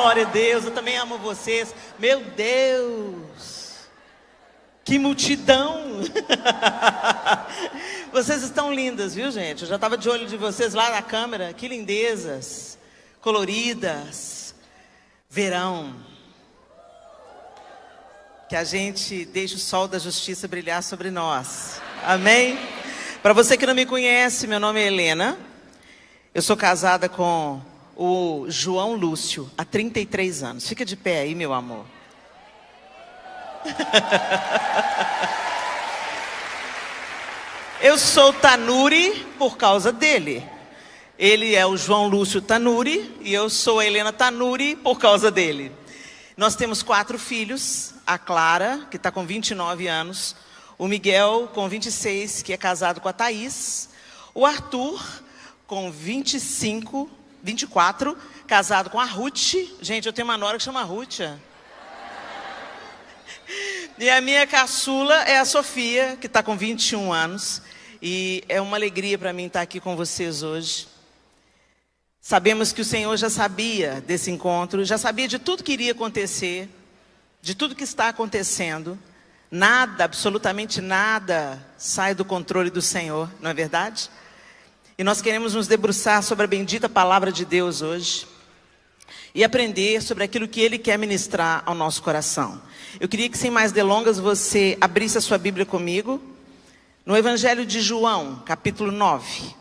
Glória a Deus, eu também amo vocês. Meu Deus, que multidão. Vocês estão lindas, viu, gente? Eu já estava de olho de vocês lá na câmera. Que lindezas, coloridas. Verão. Que a gente deixe o sol da justiça brilhar sobre nós. Amém? Para você que não me conhece, meu nome é Helena. Eu sou casada com o João Lúcio há 33 anos. Fica de pé aí, meu amor. Eu sou Tanuri por causa dele. Ele é o João Lúcio Tanuri e eu sou a Helena Tanuri por causa dele. Nós temos 4 filhos. A Clara, que está com 29 anos. O Miguel, com 26, que é casado com a Thaís. O Arthur, com 24, casado com a Ruth. Gente, eu tenho uma nora que chama Ruth. E a minha caçula é a Sofia, que está com 21 anos. E é uma alegria para mim estar aqui com vocês hoje. Sabemos que o Senhor já sabia desse encontro, já sabia de tudo que iria acontecer, de tudo que está acontecendo. Nada, absolutamente nada, sai do controle do Senhor, não é verdade? E nós queremos nos debruçar sobre a bendita palavra de Deus hoje e aprender sobre aquilo que Ele quer ministrar ao nosso coração. Eu queria que, sem mais delongas, você abrisse a sua Bíblia comigo no Evangelho de João, capítulo 9.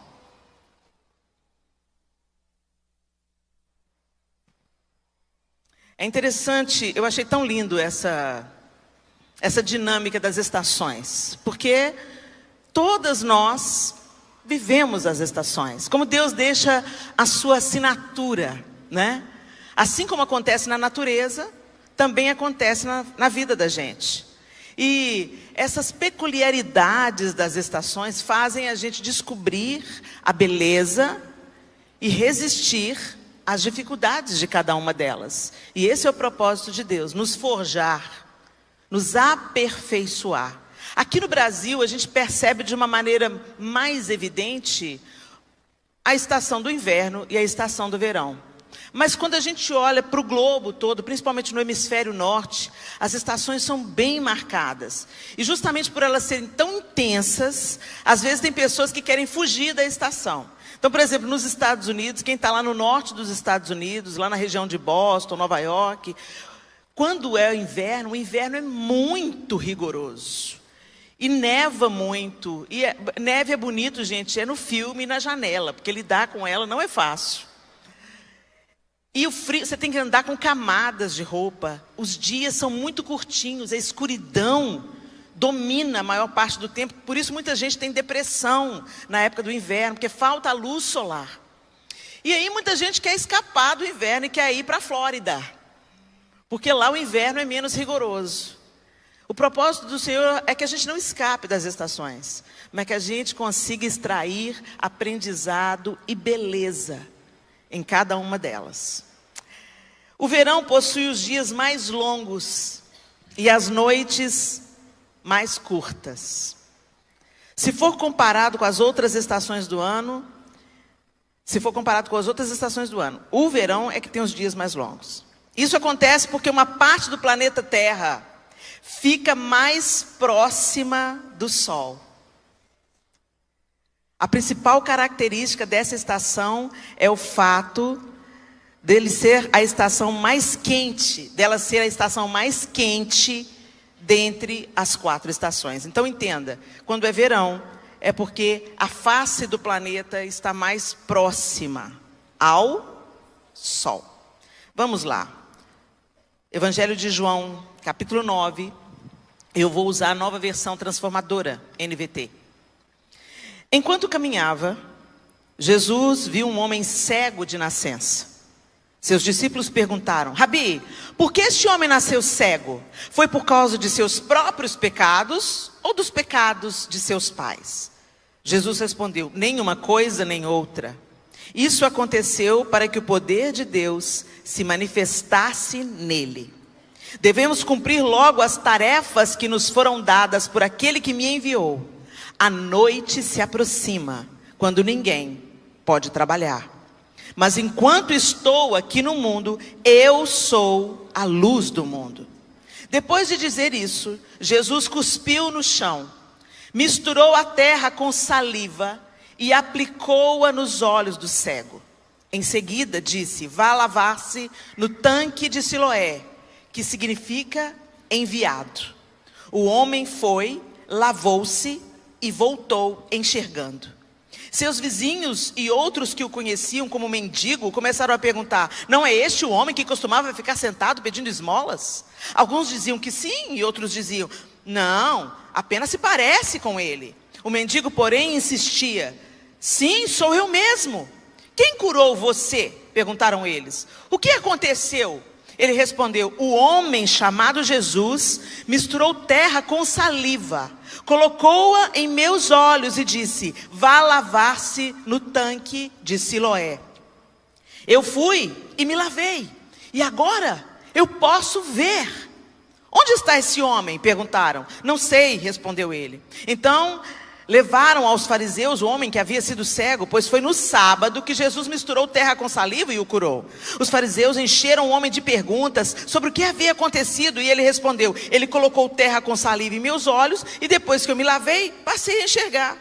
É interessante, eu achei tão lindo essa dinâmica das estações, porque todas nós vivemos as estações, como Deus deixa a sua assinatura, né? Assim como acontece na natureza, também acontece na vida da gente. E essas peculiaridades das estações fazem a gente descobrir a beleza e resistir às dificuldades de cada uma delas. E esse é o propósito de Deus, nos forjar, nos aperfeiçoar. Aqui no Brasil, a gente percebe de uma maneira mais evidente a estação do inverno e a estação do verão. Mas quando a gente olha para o globo todo, principalmente no hemisfério norte, as estações são bem marcadas. E justamente por elas serem tão intensas, às vezes tem pessoas que querem fugir da estação. Então, por exemplo, nos Estados Unidos, quem está lá no norte dos Estados Unidos, lá na região de Boston, Nova York, quando é inverno, o inverno é muito rigoroso. E neva muito. E neve é bonito, gente, é no filme e na janela, porque lidar com ela não é fácil. E o frio, você tem que andar com camadas de roupa. Os dias são muito curtinhos, a escuridão domina a maior parte do tempo. Por isso muita gente tem depressão na época do inverno, porque falta a luz solar. E aí muita gente quer escapar do inverno e quer ir para a Flórida, porque lá o inverno é menos rigoroso. O propósito do Senhor é que a gente não escape das estações, mas que a gente consiga extrair aprendizado e beleza em cada uma delas. O verão possui os dias mais longos e as noites mais curtas. Se for comparado com as outras estações do ano, o verão é que tem os dias mais longos. Isso acontece porque uma parte do planeta Terra fica mais próxima do Sol. A principal característica dessa estação é o fato dela ser a estação mais quente dentre as 4 estações. Então entenda, quando é verão, é porque a face do planeta está mais próxima ao Sol. Vamos lá. Evangelho de João, capítulo 9. Eu vou usar a nova versão transformadora, NVT. Enquanto caminhava, Jesus viu um homem cego de nascença. Seus discípulos perguntaram: Rabi, por que este homem nasceu cego? Foi por causa de seus próprios pecados ou dos pecados de seus pais? Jesus respondeu: nenhuma coisa nem outra. Isso aconteceu para que o poder de Deus se manifestasse nele. Devemos cumprir logo as tarefas que nos foram dadas por aquele que me enviou. A noite se aproxima, quando ninguém pode trabalhar. Mas enquanto estou aqui no mundo, eu sou a luz do mundo. Depois de dizer isso, Jesus cuspiu no chão, misturou a terra com saliva e aplicou-a nos olhos do cego. Em seguida disse: vá lavar-se no tanque de Siloé, que significa enviado. O homem foi, lavou-se e voltou enxergando. Seus vizinhos e outros que o conheciam como mendigo começaram a perguntar: não é este o homem que costumava ficar sentado pedindo esmolas? Alguns diziam que sim, e outros diziam: não, apenas se parece com ele. O mendigo, porém, insistia: sim, sou eu mesmo. Quem curou você? Perguntaram eles. O que aconteceu? Ele respondeu: o homem chamado Jesus misturou terra com saliva, colocou-a em meus olhos e disse: vá lavar-se no tanque de Siloé. Eu fui e me lavei, e agora eu posso ver. Onde está esse homem? Perguntaram. Não sei, respondeu ele. Então levaram aos fariseus o homem que havia sido cego, pois foi no sábado que Jesus misturou terra com saliva e o curou. Os fariseus encheram o homem de perguntas sobre o que havia acontecido, e ele respondeu: ele colocou terra com saliva em meus olhos, e depois que eu me lavei, passei a enxergar.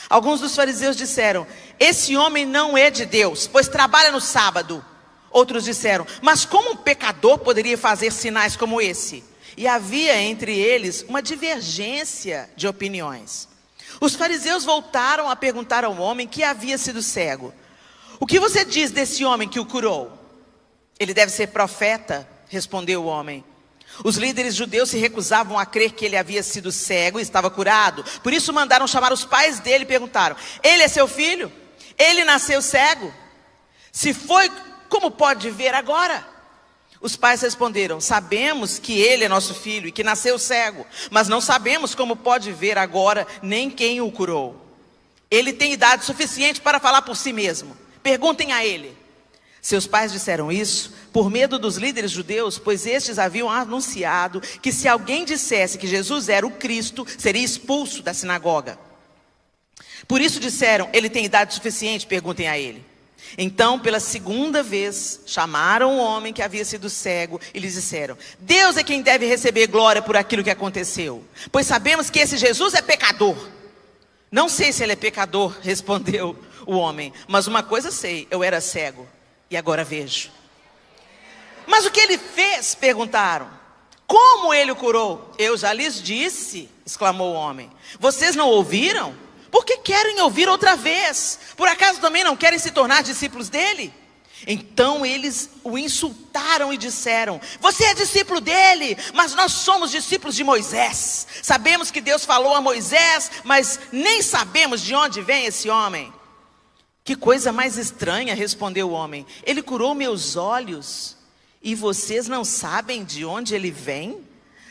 Alguns dos fariseus disseram: esse homem não é de Deus, pois trabalha no sábado. Outros disseram: mas como um pecador poderia fazer sinais como esse? E havia entre eles uma divergência de opiniões. Os fariseus voltaram a perguntar ao homem que havia sido cego: o que você diz desse homem que o curou? Ele deve ser profeta, respondeu o homem. Os líderes judeus se recusavam a crer que ele havia sido cego e estava curado. Por isso mandaram chamar os pais dele e perguntaram: ele é seu filho? Ele nasceu cego? Se foi, como pode ver agora? Os pais responderam: sabemos que ele é nosso filho e que nasceu cego, mas não sabemos como pode ver agora, nem quem o curou. Ele tem idade suficiente para falar por si mesmo. Perguntem a ele. Seus pais disseram isso por medo dos líderes judeus, pois estes haviam anunciado que se alguém dissesse que Jesus era o Cristo, seria expulso da sinagoga. Por isso disseram: ele tem idade suficiente, perguntem a ele. Então, pela segunda vez, chamaram o homem que havia sido cego e lhes disseram: Deus é quem deve receber glória por aquilo que aconteceu, pois sabemos que esse Jesus é pecador. Não sei se ele é pecador, respondeu o homem, mas uma coisa sei: eu era cego e agora vejo. Mas o que ele fez? Perguntaram. Como ele o curou? Eu já lhes disse, exclamou o homem. Vocês não ouviram? Por que querem ouvir outra vez? Por acaso também não querem se tornar discípulos dele? Então eles o insultaram e disseram: você é discípulo dele, mas nós somos discípulos de Moisés. Sabemos que Deus falou a Moisés, mas nem sabemos de onde vem esse homem. Que coisa mais estranha, respondeu o homem. Ele curou meus olhos e vocês não sabem de onde ele vem?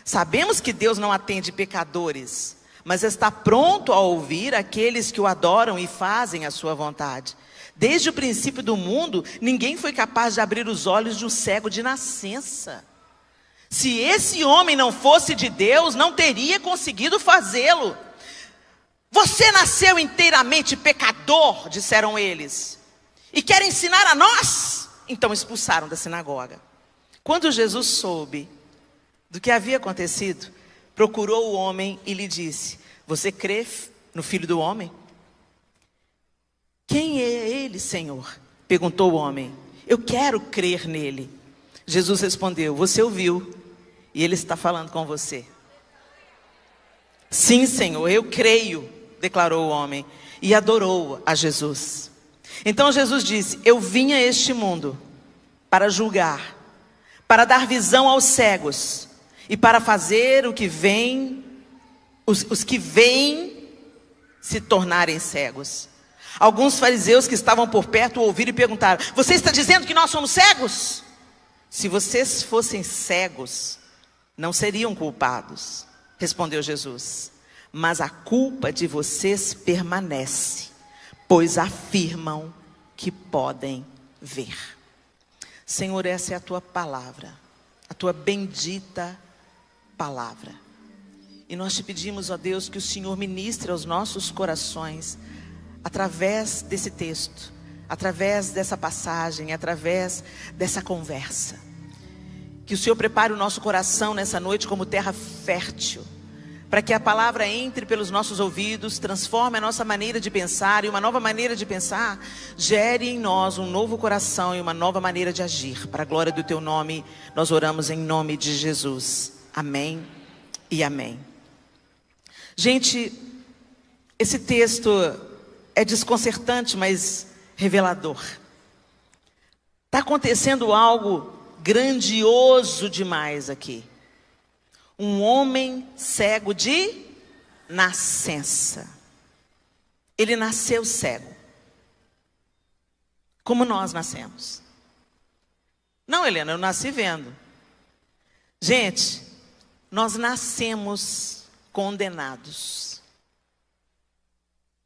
Sabemos que Deus não atende pecadores, mas está pronto a ouvir aqueles que o adoram e fazem a sua vontade. Desde o princípio do mundo, ninguém foi capaz de abrir os olhos de um cego de nascença. Se esse homem não fosse de Deus, não teria conseguido fazê-lo. Você nasceu inteiramente pecador, disseram eles, e quer ensinar a nós? Então expulsaram da sinagoga. Quando Jesus soube do que havia acontecido, procurou o homem e lhe disse: você crê no Filho do Homem? Quem é ele, Senhor? Perguntou o homem. Eu quero crer nele. Jesus respondeu: você ouviu, e ele está falando com você. Sim, Senhor, eu creio, declarou o homem, e adorou a Jesus. Então Jesus disse: eu vim a este mundo para julgar, para dar visão aos cegos, e para fazer o que vem, os que vêm se tornarem cegos. Alguns fariseus que estavam por perto ouviram e perguntaram: você está dizendo que nós somos cegos? Se vocês fossem cegos, não seriam culpados, respondeu Jesus. Mas a culpa de vocês permanece, pois afirmam que podem ver. Senhor, essa é a tua palavra, a tua bendita palavra. E nós te pedimos, ó Deus, que o Senhor ministre aos nossos corações, através desse texto, através dessa passagem, através dessa conversa. Que o Senhor prepare o nosso coração nessa noite como terra fértil, para que a palavra entre pelos nossos ouvidos, transforme a nossa maneira de pensar, e uma nova maneira de pensar gere em nós um novo coração e uma nova maneira de agir. Para a glória do Teu nome, nós oramos em nome de Jesus. Amém e amém. Gente, esse texto é desconcertante, mas revelador. Está acontecendo algo grandioso demais aqui. Um homem cego de nascença. Ele nasceu cego. Como nós nascemos. Não, Helena, eu nasci vendo. Gente, nós nascemos condenados.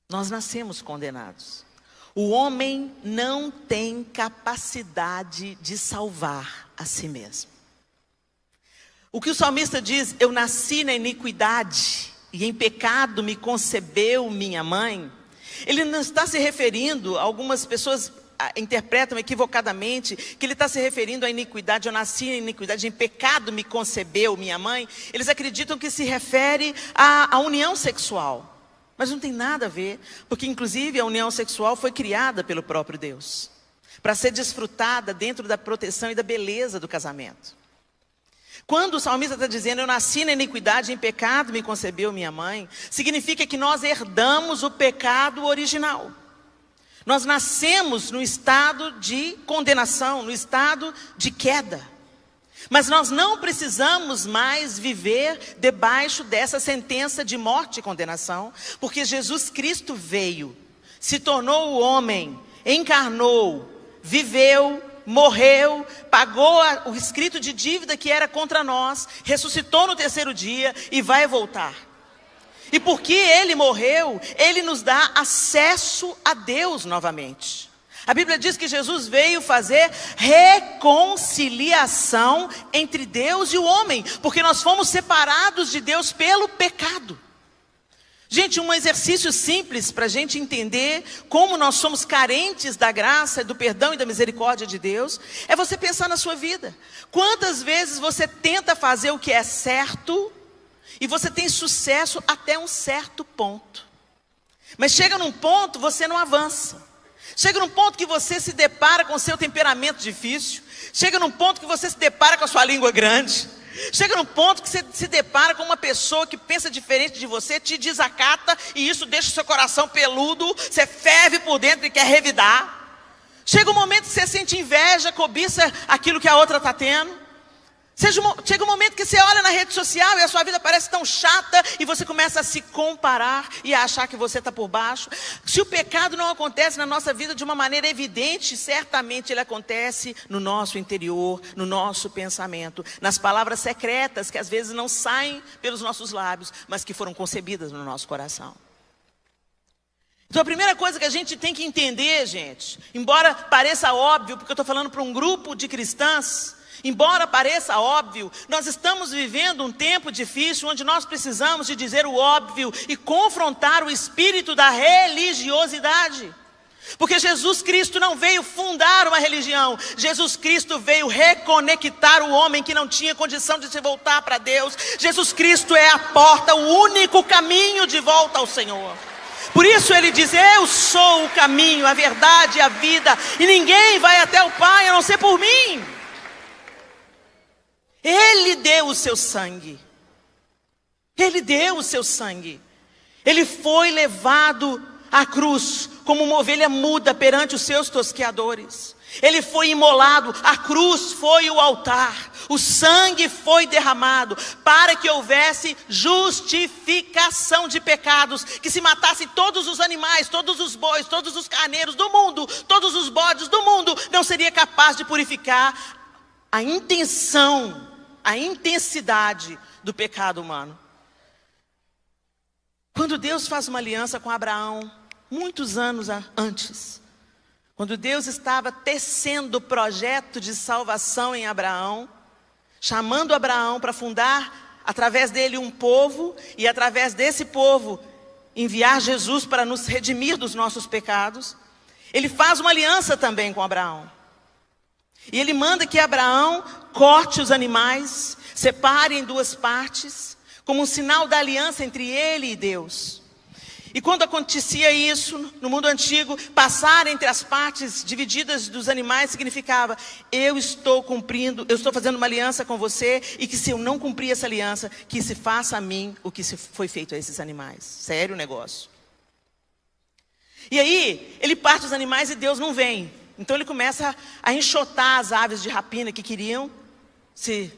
Nós nascemos condenados. O homem não tem capacidade de salvar a si mesmo. O que o salmista diz, eu nasci na iniquidade e em pecado me concebeu minha mãe. Ele não está se referindo, algumas pessoas interpretam equivocadamente, que ele está se referindo à iniquidade, eu nasci na iniquidade, em pecado me concebeu minha mãe. Eles acreditam que se refere à união sexual. Mas não tem nada a ver, porque inclusive a união sexual foi criada pelo próprio Deus, para ser desfrutada dentro da proteção e da beleza do casamento. Quando o salmista está dizendo, eu nasci na iniquidade, em pecado me concebeu minha mãe, significa que nós herdamos o pecado original. Nós nascemos no estado de condenação, no estado de queda. Mas nós não precisamos mais viver debaixo dessa sentença de morte e condenação, porque Jesus Cristo veio, se tornou o homem, encarnou, viveu, morreu, pagou o escrito de dívida que era contra nós, ressuscitou no terceiro dia e vai voltar. E porque Ele morreu, Ele nos dá acesso a Deus novamente. A Bíblia diz que Jesus veio fazer reconciliação entre Deus e o homem, porque nós fomos separados de Deus pelo pecado. Gente, um exercício simples para a gente entender como nós somos carentes da graça, do perdão e da misericórdia de Deus, é você pensar na sua vida. Quantas vezes você tenta fazer o que é certo e você tem sucesso até um certo ponto, mas chega num ponto você não avança. Chega num ponto que você se depara com o seu temperamento difícil, chega num ponto que você se depara com a sua língua grande, chega num ponto que você se depara com uma pessoa que pensa diferente de você, te desacata e isso deixa o seu coração peludo, você ferve por dentro e quer revidar. Chega um momento que você sente inveja, cobiça aquilo que a outra está tendo. Chega um momento que você olha na rede social e a sua vida parece tão chata e você começa a se comparar e a achar que você está por baixo. Se o pecado não acontece na nossa vida de uma maneira evidente, certamente ele acontece no nosso interior, no nosso pensamento, nas palavras secretas que às vezes não saem pelos nossos lábios, mas que foram concebidas no nosso coração. Então a primeira coisa que a gente tem que entender, gente, embora pareça óbvio, porque eu estou falando para um grupo de cristãs, embora pareça óbvio, nós estamos vivendo um tempo difícil, onde nós precisamos de dizer o óbvio e confrontar o espírito da religiosidade. Porque Jesus Cristo não veio fundar uma religião, Jesus Cristo veio reconectar o homem que não tinha condição de se voltar para Deus. Jesus Cristo é a porta, o único caminho de volta ao Senhor. Por isso ele diz, eu sou o caminho, a verdade e a vida, e ninguém vai até o Pai a não ser por mim. Ele deu o seu sangue. Ele deu o seu sangue. Ele foi levado à cruz como uma ovelha muda perante os seus tosqueadores. Ele foi imolado, a cruz foi o altar. O sangue foi derramado para que houvesse justificação de pecados. Que se matassem todos os animais, todos os bois, todos os carneiros do mundo, todos os bodes do mundo, não seria capaz de purificar a intenção, a intensidade do pecado humano. Quando Deus faz uma aliança com Abraão, muitos anos antes, quando Deus estava tecendo o projeto de salvação em Abraão, chamando Abraão para fundar através dele um povo, e através desse povo enviar Jesus para nos redimir dos nossos pecados, Ele faz uma aliança também com Abraão. E ele manda que Abraão corte os animais, separe em duas partes, como um sinal da aliança entre ele e Deus. E quando acontecia isso, no mundo antigo, passar entre as partes divididas dos animais significava: eu estou fazendo uma aliança com você, e que se eu não cumprir essa aliança, que se faça a mim o que foi feito a esses animais. Sério o negócio. E aí, ele parte os animais e Deus não vem. Então ele começa a enxotar as aves de rapina que queriam se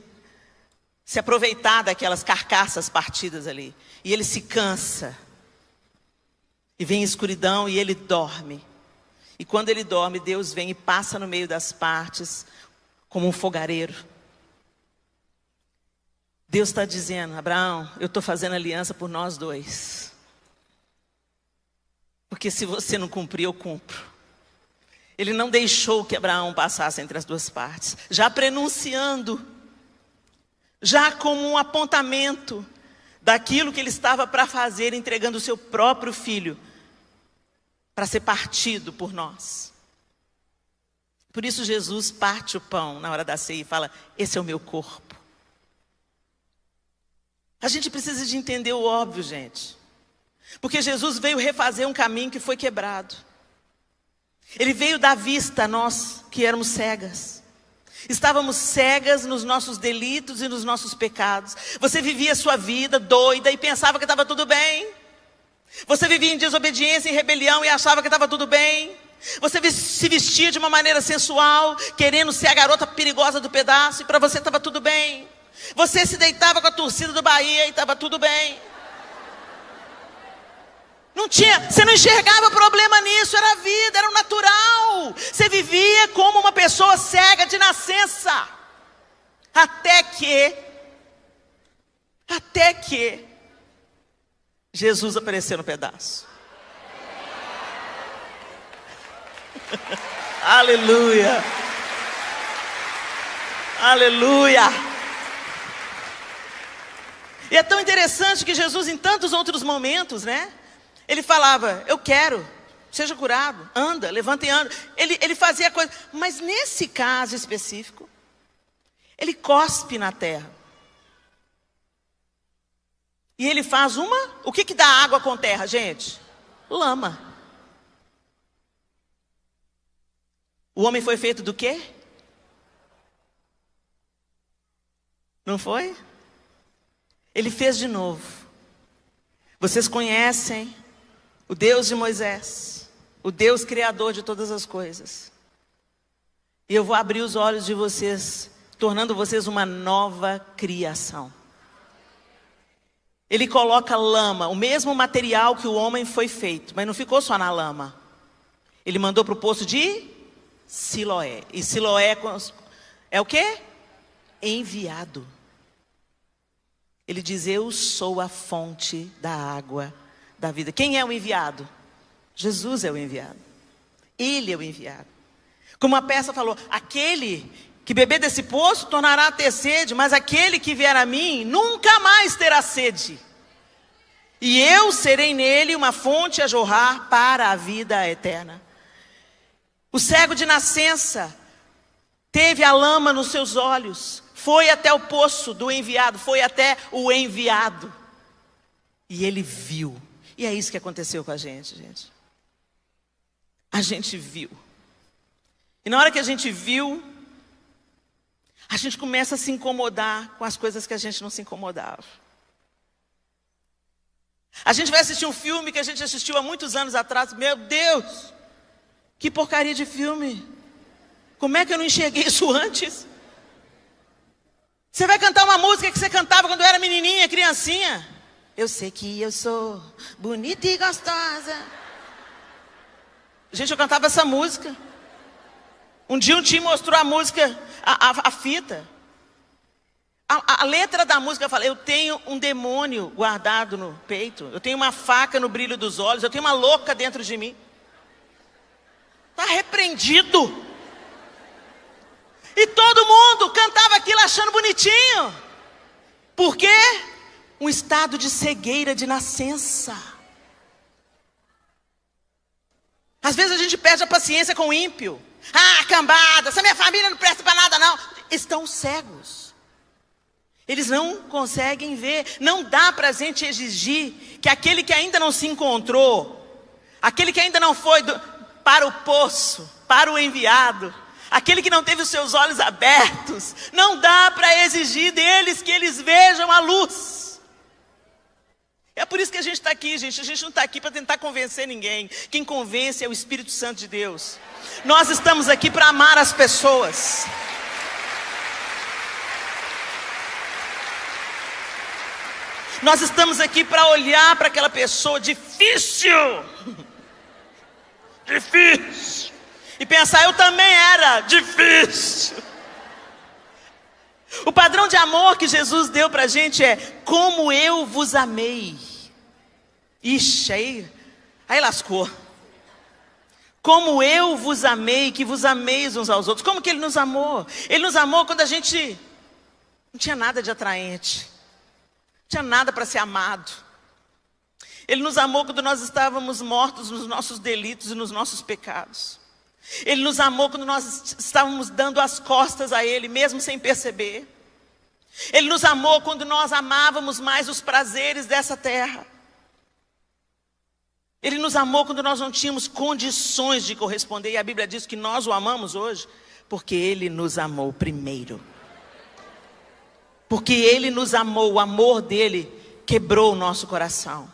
aproveitar daquelas carcaças partidas ali. E ele se cansa. E vem escuridão e ele dorme. E quando ele dorme, Deus vem e passa no meio das partes como um fogareiro. Deus está dizendo: Abraão, eu estou fazendo aliança por nós dois. Porque se você não cumprir, eu cumpro. Ele não deixou que Abraão passasse entre as duas partes, já prenunciando, já como um apontamento daquilo que ele estava para fazer, entregando o seu próprio filho para ser partido por nós. Por isso Jesus parte o pão na hora da ceia e fala: esse é o meu corpo. A gente precisa de entender o óbvio, gente. Porque Jesus veio refazer um caminho que foi quebrado. Ele veio dar vista a nós que éramos cegas. Estávamos cegas nos nossos delitos e nos nossos pecados. Você vivia a sua vida doida e pensava que estava tudo bem. Você vivia em desobediência, em rebelião e achava que estava tudo bem. Você se vestia de uma maneira sensual, querendo ser a garota perigosa do pedaço, e para você estava tudo bem. Você se deitava com a torcida do Bahia e estava tudo bem. Você não enxergava problema nisso, era a vida, era o natural. Você vivia como uma pessoa cega de nascença. Até que Jesus apareceu no pedaço. Aleluia. Aleluia. E é tão interessante que Jesus, em tantos outros momentos, né? Ele falava: eu quero, seja curado, anda, levanta e anda. Ele fazia coisa, mas nesse caso específico, ele cospe na terra. E ele faz o que dá água com terra, gente? Lama. O homem foi feito do quê? Não foi? Ele fez de novo. Vocês conhecem o Deus de Moisés, o Deus criador de todas as coisas. E eu vou abrir os olhos de vocês, tornando vocês uma nova criação. Ele coloca lama, o mesmo material que o homem foi feito, mas não ficou só na lama. Ele mandou para o poço de Siloé. E Siloé é o quê? Enviado. Ele diz: eu sou a fonte da água da vida. Quem é o enviado? Jesus é o enviado. Ele é o enviado. Como a peça falou: aquele que beber desse poço tornará a ter sede, mas aquele que vier a mim nunca mais terá sede. E eu serei nele uma fonte a jorrar para a vida eterna. O cego de nascença teve a lama nos seus olhos, foi até o poço do enviado, foi até o enviado. E ele viu. E é isso que aconteceu com a gente, gente. A gente viu. E na hora que a gente viu, a gente começa a se incomodar com as coisas que a gente não se incomodava. A gente vai assistir um filme que a gente assistiu há muitos anos atrás. Meu Deus, que porcaria de filme. Como é que eu não enxerguei isso antes? Você vai cantar uma música que você cantava quando era menininha, criancinha. Eu sei que eu sou bonita e gostosa. Gente, eu cantava essa música. Um dia um tio mostrou a música, a fita. A letra da música fala: eu tenho um demônio guardado no peito. Eu tenho uma faca no brilho dos olhos. Eu tenho uma louca dentro de mim. Está repreendido. E todo mundo cantava aquilo achando bonitinho. Por quê? Um estado de cegueira de nascença. Às vezes a gente perde a paciência com o ímpio. Ah, cambada, essa minha família não presta para nada não. Estão cegos. Eles não conseguem ver. Não dá para a gente exigir que aquele que ainda não se encontrou, aquele que ainda não foi para o poço, para o enviado, aquele que não teve os seus olhos abertos, não dá para exigir deles que eles vejam a luz. É por isso que a gente está aqui, gente. A gente não está aqui para tentar convencer ninguém. Quem convence é o Espírito Santo de Deus. Nós estamos aqui para amar as pessoas. Nós estamos aqui para olhar para aquela pessoa difícil. Difícil. E pensar, eu também era difícil. O padrão de amor que Jesus deu para a gente é: como eu vos amei. Ixi, aí lascou. Como eu vos amei, que vos ameis uns aos outros. Como que Ele nos amou? Ele nos amou quando a gente não tinha nada de atraente. Não tinha nada para ser amado. Ele nos amou quando nós estávamos mortos nos nossos delitos e nos nossos pecados. Ele nos amou quando nós estávamos dando as costas a Ele, mesmo sem perceber. Ele nos amou quando nós amávamos mais os prazeres dessa terra. Ele nos amou quando nós não tínhamos condições de corresponder. E a Bíblia diz que nós o amamos hoje porque Ele nos amou primeiro. Porque Ele nos amou, o amor dEle quebrou o nosso coração.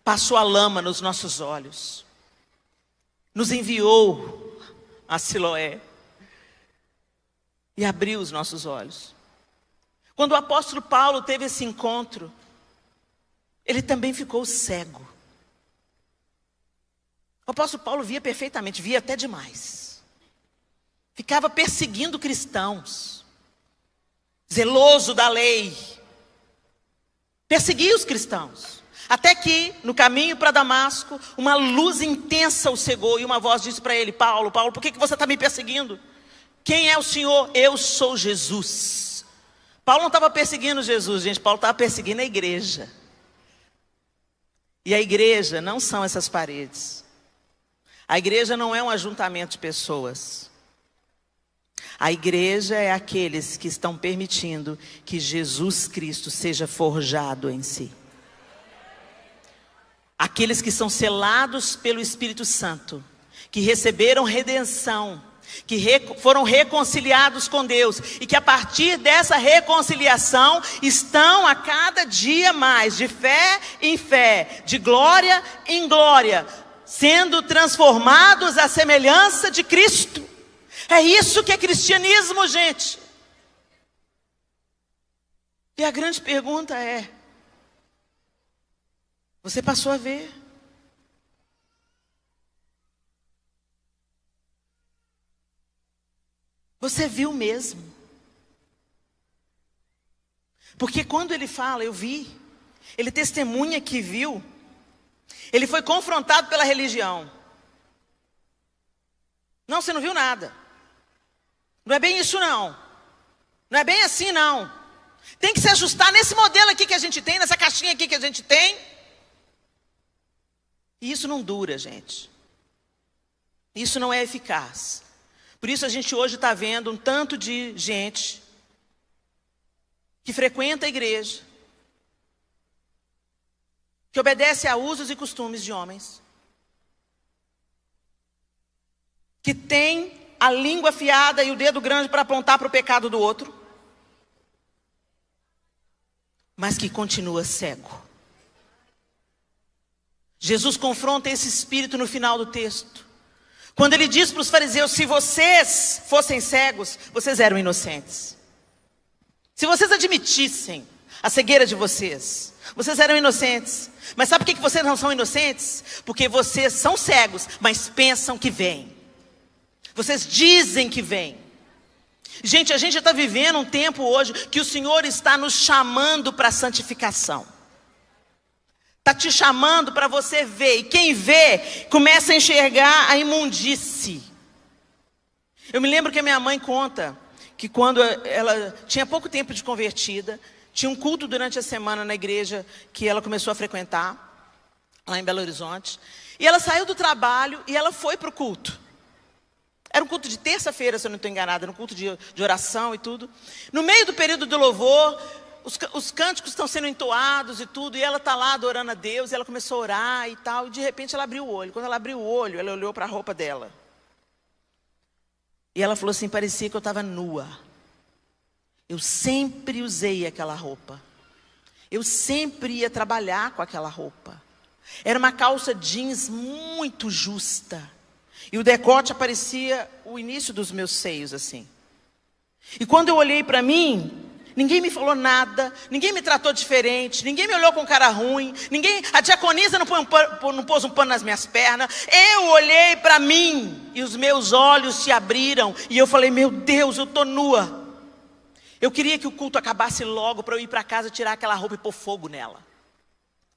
Passou a lama nos nossos olhos. Nos enviou a Siloé. E abriu os nossos olhos. Quando o apóstolo Paulo teve esse encontro, ele também ficou cego. O apóstolo Paulo via perfeitamente, via até demais. Ficava perseguindo cristãos. Zeloso da lei. Perseguia os cristãos. Até que, no caminho para Damasco, uma luz intensa o cegou. E uma voz disse para ele: Paulo, Paulo, por que você está me perseguindo? Quem é o Senhor? Eu sou Jesus. Paulo não estava perseguindo Jesus, gente. Paulo estava perseguindo a igreja. E a igreja não são essas paredes. A igreja não é um ajuntamento de pessoas. A igreja é aqueles que estão permitindo que Jesus Cristo seja forjado em si. Aqueles que são selados pelo Espírito Santo, que receberam redenção, que foram reconciliados com Deus e que a partir dessa reconciliação estão a cada dia mais, de fé em fé, de glória em glória, sendo transformados à semelhança de Cristo. É isso que é cristianismo, gente. E a grande pergunta é: você passou a ver? Você viu mesmo? Porque quando ele fala, eu vi, ele testemunha que viu, ele foi confrontado pela religião. Não, você não viu nada. Não é bem isso não. Não é bem assim não. Tem que se ajustar nesse modelo aqui que a gente tem, nessa caixinha aqui que a gente tem. E isso não dura, gente. Isso não é eficaz. Por isso a gente hoje está vendo um tanto de gente que frequenta a igreja, que obedece a usos e costumes de homens, que tem a língua afiada e o dedo grande para apontar para o pecado do outro, mas que continua cego. Jesus confronta esse espírito no final do texto, quando ele diz para os fariseus: se vocês fossem cegos, vocês eram inocentes. Se vocês admitissem a cegueira de vocês, vocês eram inocentes. Mas sabe por que vocês não são inocentes? Porque vocês são cegos, mas pensam que veem. Vocês dizem que veem. Gente, a gente já está vivendo um tempo hoje que o Senhor está nos chamando para a santificação. Está te chamando para você ver. E quem vê, começa a enxergar a imundície. Eu me lembro que a minha mãe conta que quando ela tinha pouco tempo de convertida, tinha um culto durante a semana na igreja que ela começou a frequentar, lá em Belo Horizonte. E ela saiu do trabalho e ela foi para o culto. Era um culto de terça-feira, se eu não estou enganada, era um culto de oração e tudo. No meio do período do louvor, os cânticos estão sendo entoados e tudo, e ela está lá adorando a Deus, e ela começou a orar e tal, e de repente ela abriu o olho. Quando ela abriu o olho, ela olhou para a roupa dela. E ela falou assim, parecia que eu estava nua. Eu sempre usei aquela roupa. Eu sempre ia trabalhar com aquela roupa. Era uma calça jeans muito justa. E o decote aparecia o início dos meus seios, assim. E quando eu olhei para mim, ninguém me falou nada, ninguém me tratou diferente, ninguém me olhou com cara ruim, a diaconisa não pôs um pano nas minhas pernas. Eu olhei para mim e os meus olhos se abriram e eu falei, meu Deus, eu estou nua. Eu queria que o culto acabasse logo para eu ir para casa, tirar aquela roupa e pôr fogo nela.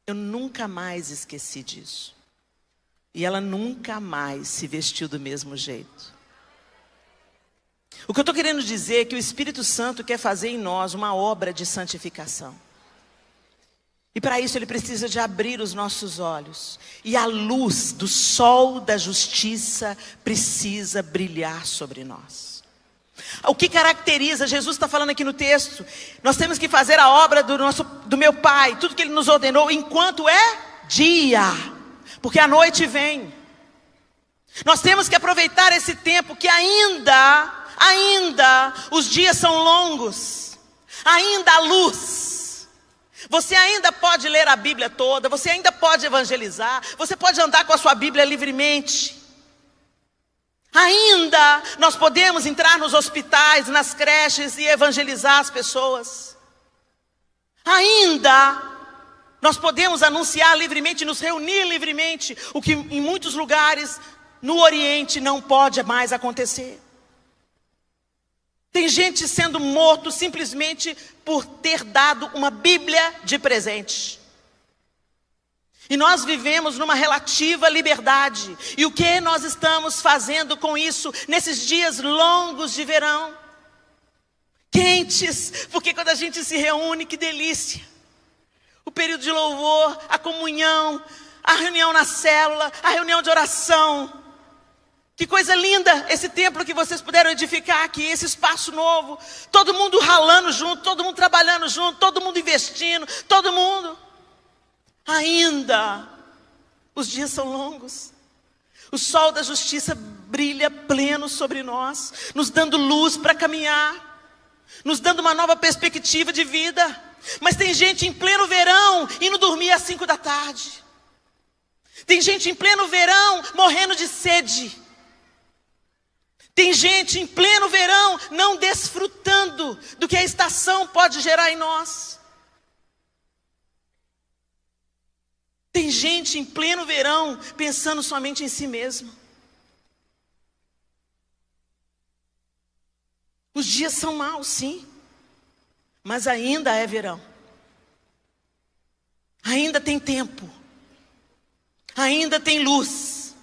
Eu nunca mais esqueci disso. E ela nunca mais se vestiu do mesmo jeito. O que eu estou querendo dizer é que o Espírito Santo quer fazer em nós uma obra de santificação. E para isso ele precisa de abrir os nossos olhos. E a luz do sol da justiça precisa brilhar sobre nós. O que caracteriza, Jesus está falando aqui no texto, nós temos que fazer a obra do meu Pai, tudo que Ele nos ordenou, enquanto é dia, porque a noite vem. Nós temos que aproveitar esse tempo que ainda os dias são longos, ainda há luz. Você ainda pode ler a Bíblia toda, você ainda pode evangelizar, você pode andar com a sua Bíblia livremente. Ainda nós podemos entrar nos hospitais, nas creches e evangelizar as pessoas. Ainda nós podemos anunciar livremente, nos reunir livremente, o que em muitos lugares no Oriente não pode mais acontecer. Tem gente sendo morto simplesmente por ter dado uma Bíblia de presente. E nós vivemos numa relativa liberdade. E o que nós estamos fazendo com isso nesses dias longos de verão? Quentes, porque quando a gente se reúne, que delícia. O período de louvor, a comunhão, a reunião na célula, a reunião de oração. Que coisa linda esse templo que vocês puderam edificar aqui, esse espaço novo. Todo mundo ralando junto, todo mundo trabalhando junto, todo mundo investindo, todo mundo. Ainda os dias são longos. O sol da justiça brilha pleno sobre nós, nos dando luz para caminhar, nos dando uma nova perspectiva de vida. Mas tem gente em pleno verão indo dormir às 5 da tarde. Tem gente em pleno verão morrendo de sede. Tem gente em pleno verão não desfrutando do que a estação pode gerar em nós. Tem gente em pleno verão pensando somente em si mesmo. Os dias são maus, sim, mas ainda é verão. Ainda tem tempo. Ainda tem luz.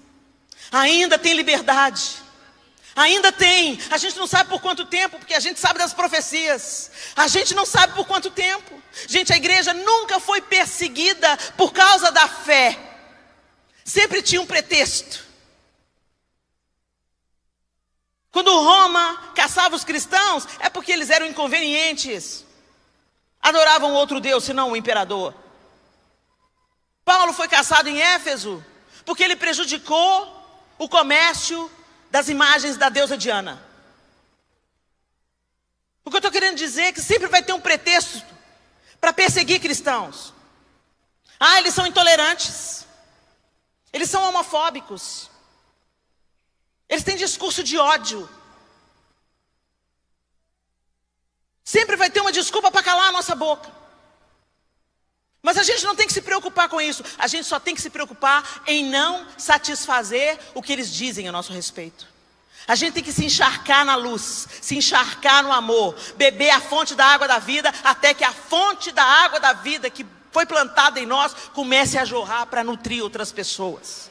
Ainda tem liberdade. Ainda tem, a gente não sabe por quanto tempo, porque a gente sabe das profecias. A gente não sabe por quanto tempo. Gente, a igreja nunca foi perseguida por causa da fé. Sempre tinha um pretexto. Quando Roma caçava os cristãos, é porque eles eram inconvenientes. Adoravam outro Deus, senão o imperador. Paulo foi caçado em Éfeso, porque ele prejudicou o comércio das imagens da deusa Diana. O que eu estou querendo dizer é que sempre vai ter um pretexto para perseguir cristãos. Ah, eles são intolerantes. Eles são homofóbicos. Eles têm discurso de ódio. Sempre vai ter uma desculpa para calar a nossa boca. Mas a gente não tem que se preocupar com isso. A gente só tem que se preocupar em não satisfazer o que eles dizem a nosso respeito. A gente tem que se encharcar na luz, se encharcar no amor, beber a fonte da água da vida, até que a fonte da água da vida que foi plantada em nós comece a jorrar para nutrir outras pessoas.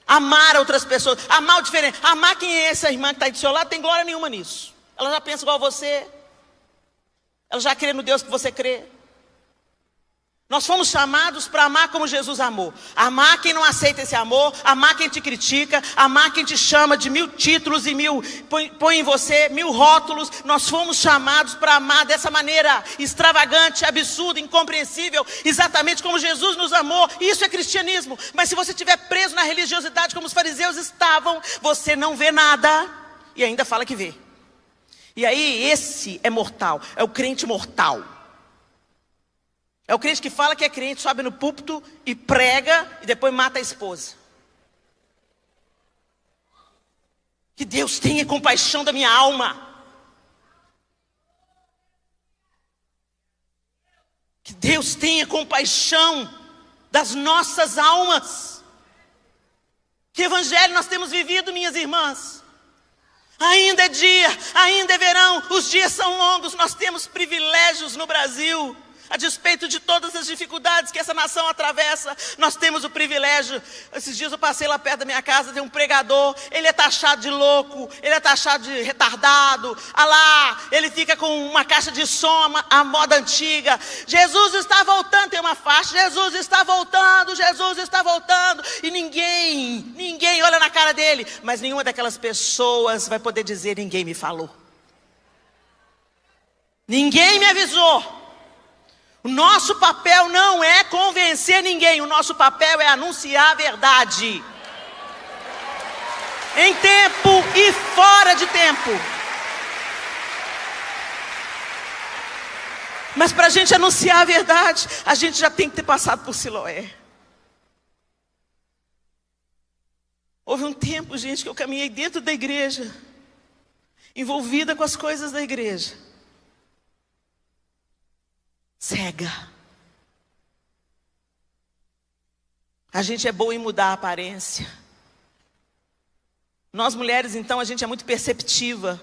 Amar outras pessoas, amar o diferente. Amar quem é essa irmã que está aí do seu lado, tem glória nenhuma nisso. Ela já pensa igual a você. Ela já crê no Deus que você crê. Nós fomos chamados para amar como Jesus amou. Amar quem não aceita esse amor, amar quem te critica, amar quem te chama de 1000 títulos e põe em você 1000 rótulos. Nós fomos chamados para amar dessa maneira extravagante, absurda, incompreensível, exatamente como Jesus nos amou. Isso é cristianismo. Mas se você estiver preso na religiosidade como os fariseus estavam, você não vê nada e ainda fala que vê. E aí esse é mortal, é o crente mortal. É o crente que fala que é crente, sobe no púlpito e prega e depois mata a esposa. Que Deus tenha compaixão da minha alma. Que Deus tenha compaixão das nossas almas. Que evangelho nós temos vivido, minhas irmãs? Ainda é dia, ainda é verão, os dias são longos, nós temos privilégios no Brasil. A despeito de todas as dificuldades que essa nação atravessa, nós temos o privilégio. Esses dias eu passei lá perto da minha casa, tem um pregador, ele é taxado de louco, ele é taxado de retardado. Ah lá, ele fica com uma caixa de som, a moda antiga. Jesus está voltando, tem uma faixa, Jesus está voltando, Jesus está voltando. E ninguém olha na cara dele, mas nenhuma daquelas pessoas vai poder dizer, ninguém me falou. Ninguém me avisou. O nosso papel não é convencer ninguém, o nosso papel é anunciar a verdade. Em tempo e fora de tempo. Mas para a gente anunciar a verdade, a gente já tem que ter passado por Siloé. Houve um tempo, gente, que eu caminhei dentro da igreja, envolvida com as coisas da igreja. Cega. A gente é boa em mudar a aparência. Nós mulheres, então, a gente é muito perceptiva.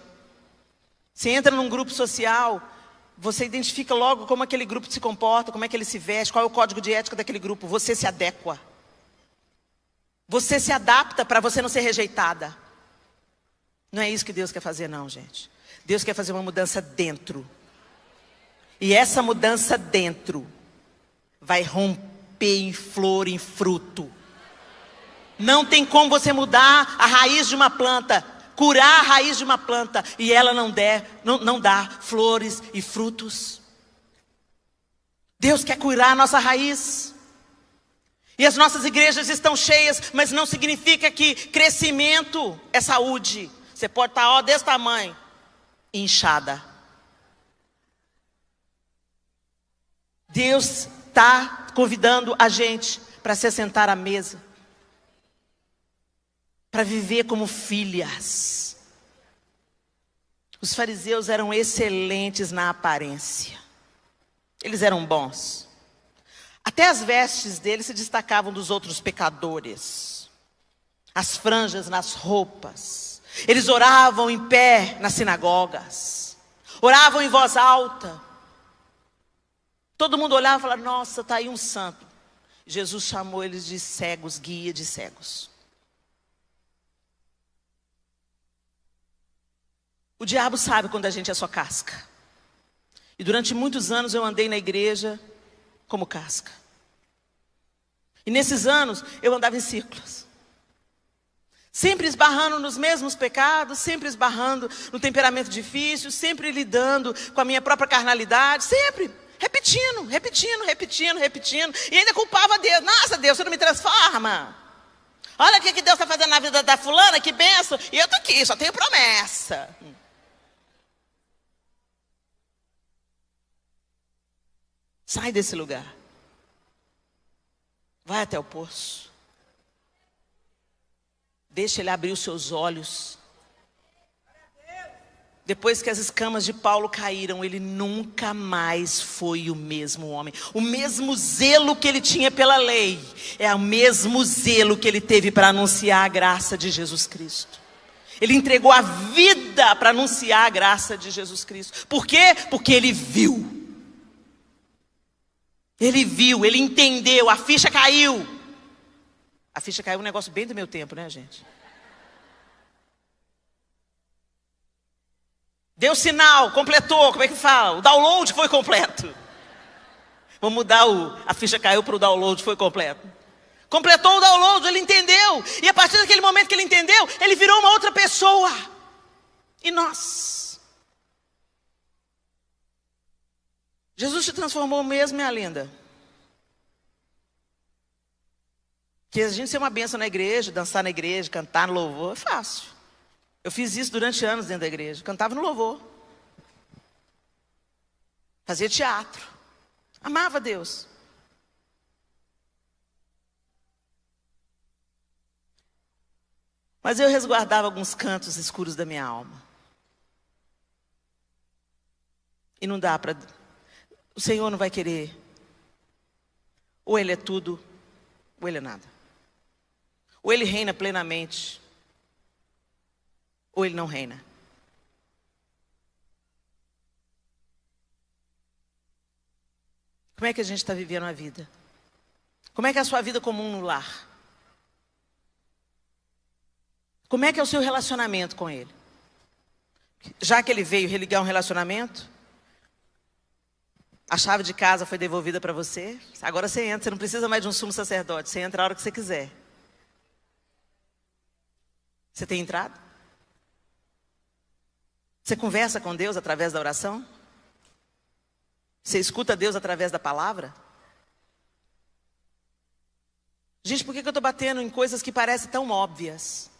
Você entra num grupo social, você identifica logo como aquele grupo se comporta, como é que ele se veste, qual é o código de ética daquele grupo. Você se adequa. Você se adapta para você não ser rejeitada. Não é isso que Deus quer fazer, não, gente. Deus quer fazer uma mudança dentro. E essa mudança dentro vai romper em flor, em fruto. Não tem como você mudar a raiz de uma planta, curar a raiz de uma planta e ela não dá flores e frutos. Deus quer curar a nossa raiz. E as nossas igrejas estão cheias, mas não significa que crescimento é saúde. Você pode estar desse tamanho, inchada. Deus está convidando a gente para se assentar à mesa, para viver como filhas. Os fariseus eram excelentes na aparência, eles eram bons. Até as vestes deles se destacavam dos outros pecadores, as franjas nas roupas. Eles oravam em pé nas sinagogas, oravam em voz alta. Todo mundo olhava e falava, nossa, está aí um santo. Jesus chamou eles de cegos, guia de cegos. O diabo sabe quando a gente é só casca. E durante muitos anos eu andei na igreja como casca. E nesses anos eu andava em círculos. Sempre esbarrando nos mesmos pecados, sempre esbarrando no temperamento difícil, sempre lidando com a minha própria carnalidade, sempre. Repetindo. E ainda culpava Deus. Nossa, Deus, você não me transforma. Olha o que Deus está fazendo na vida da fulana, que benção. E eu estou aqui, só tenho promessa. Sai desse lugar. Vai até o poço. Deixa ele abrir os seus olhos. Depois que as escamas de Paulo caíram, ele nunca mais foi o mesmo homem. O mesmo zelo que ele tinha pela lei, é o mesmo zelo que ele teve para anunciar a graça de Jesus Cristo. Ele entregou a vida para anunciar a graça de Jesus Cristo. Por quê? Porque ele viu. Ele viu, ele entendeu, a ficha caiu. A ficha caiu um negócio bem do meu tempo, né, gente? Deu sinal, completou, como é que fala? O download foi completo. Vou mudar a ficha caiu para o download, foi completo. Completou o download, ele entendeu. E a partir daquele momento que ele entendeu, ele virou uma outra pessoa. E nós? Jesus te transformou mesmo, minha linda? Que a gente ser uma bênção na igreja, dançar na igreja, cantar no louvor, é fácil. Eu fiz isso durante anos dentro da igreja. Cantava no louvor. Fazia teatro. Amava Deus. Mas eu resguardava alguns cantos escuros da minha alma. E não dá para... O Senhor não vai querer. Ou Ele é tudo, ou Ele é nada. Ou Ele reina plenamente, ou Ele não reina. Como é que a gente está vivendo a vida? Como é que é a sua vida comum no lar? Como é que é o seu relacionamento com Ele? Já que Ele veio religar um relacionamento, a chave de casa foi devolvida para você, agora você entra, você não precisa mais de um sumo sacerdote, você entra a hora que você quiser. Você tem entrado? Você conversa com Deus através da oração? Você escuta Deus através da palavra? Gente, por que eu estou batendo em coisas que parecem tão óbvias?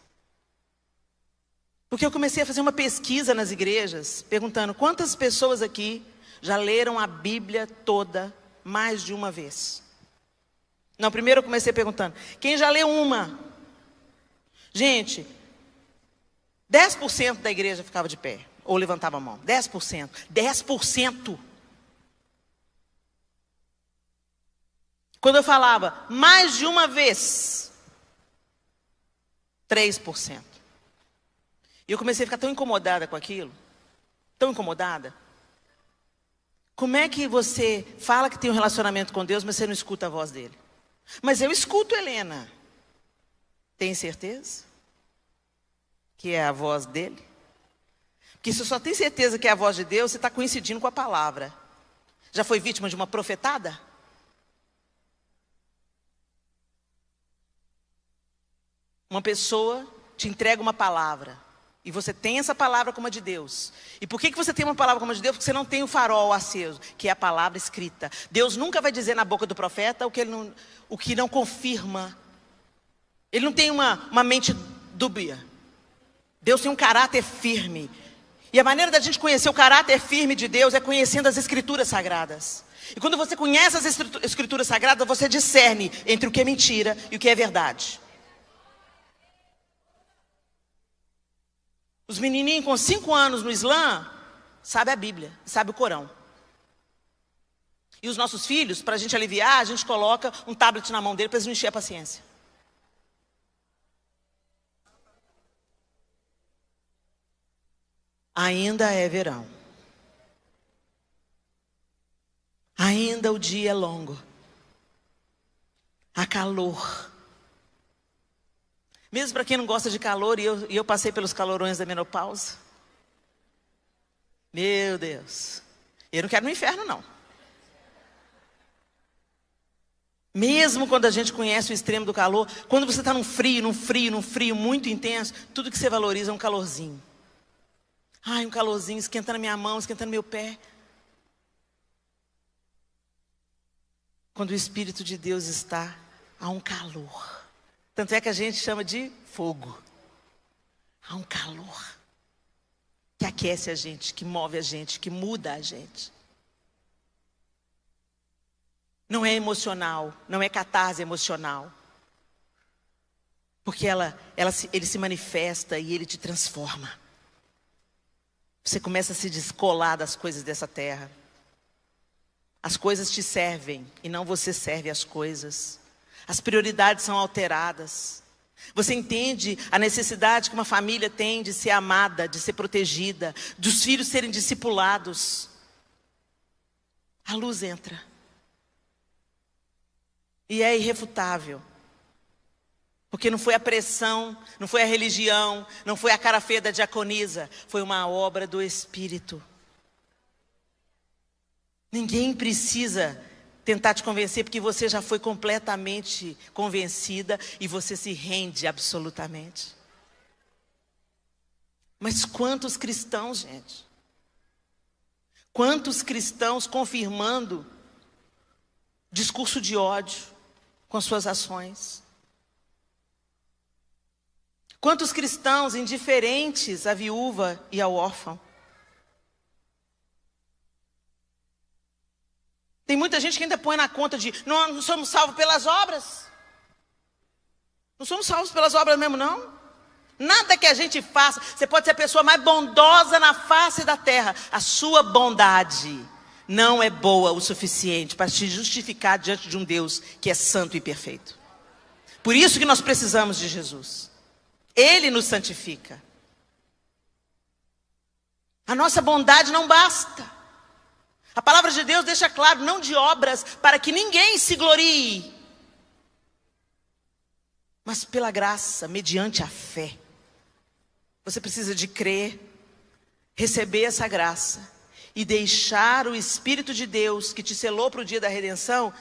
Porque eu comecei a fazer uma pesquisa nas igrejas, perguntando quantas pessoas aqui já leram a Bíblia toda mais de uma vez. Não, primeiro eu comecei perguntando, quem já leu uma? Gente, 10% da igreja ficava de pé, ou levantava a mão. 10%. 10%. Quando eu falava mais de uma vez, 3%. E eu comecei a ficar tão incomodada com aquilo. Tão incomodada. Como é que você fala que tem um relacionamento com Deus, mas você não escuta a voz dele? Mas eu escuto, Helena. Tem certeza que é a voz dele? Porque se você só tem certeza que é a voz de Deus, você está coincidindo com a palavra. Já foi vítima de uma profetada? Uma pessoa te entrega uma palavra. E você tem essa palavra como a de Deus. E por que você tem uma palavra como a de Deus? Porque você não tem o farol aceso, que é a palavra escrita. Deus nunca vai dizer na boca do profeta o que não confirma. Ele não tem uma mente dúbia. Deus tem um caráter firme. E a maneira da gente conhecer o caráter firme de Deus é conhecendo as Escrituras Sagradas. E quando você conhece as Escrituras Sagradas, você discerne entre o que é mentira e o que é verdade. Os menininhos com 5 anos no Islã sabem a Bíblia, sabem o Corão. E os nossos filhos, para a gente aliviar, a gente coloca um tablet na mão dele para eles não encher a paciência. Ainda é verão. Ainda o dia é longo. Há calor. Mesmo para quem não gosta de calor, e eu passei pelos calorões da menopausa. Meu Deus. Eu não quero no inferno, não. Mesmo quando a gente conhece o extremo do calor, quando você está num frio muito intenso, tudo que você valoriza é um calorzinho. Ai, um calorzinho esquentando a minha mão, esquentando meu pé. Quando o Espírito de Deus está, há um calor. Tanto é que a gente chama de fogo. Há um calor que aquece a gente, que move a gente, que muda a gente. Não é emocional, não é catarse emocional. Porque ele se manifesta e ele te transforma. Você começa a se descolar das coisas dessa terra. As coisas te servem e não você serve as coisas. As prioridades são alteradas. Você entende a necessidade que uma família tem de ser amada, de ser protegida, dos filhos serem discipulados. A luz entra. E é irrefutável. Porque não foi a pressão, não foi a religião, não foi a cara feia da diaconisa, foi uma obra do Espírito. Ninguém precisa tentar te convencer, porque você já foi completamente convencida e você se rende absolutamente. Mas quantos cristãos, gente? Quantos cristãos confirmando discurso de ódio com suas ações? Quantos cristãos indiferentes à viúva e ao órfão? Tem muita gente que ainda põe na conta de não somos salvos pelas obras. Não somos salvos pelas obras mesmo, não. Nada que a gente faça. Você pode ser a pessoa mais bondosa na face da terra. A sua bondade não é boa o suficiente para te justificar diante de um Deus que é santo e perfeito. Por isso que nós precisamos de Jesus. Ele nos santifica. A nossa bondade não basta. A palavra de Deus deixa claro, não de obras, para que ninguém se glorie, mas pela graça, mediante a fé. Você precisa de crer, receber essa graça e deixar o Espírito de Deus, que te selou para o dia da redenção,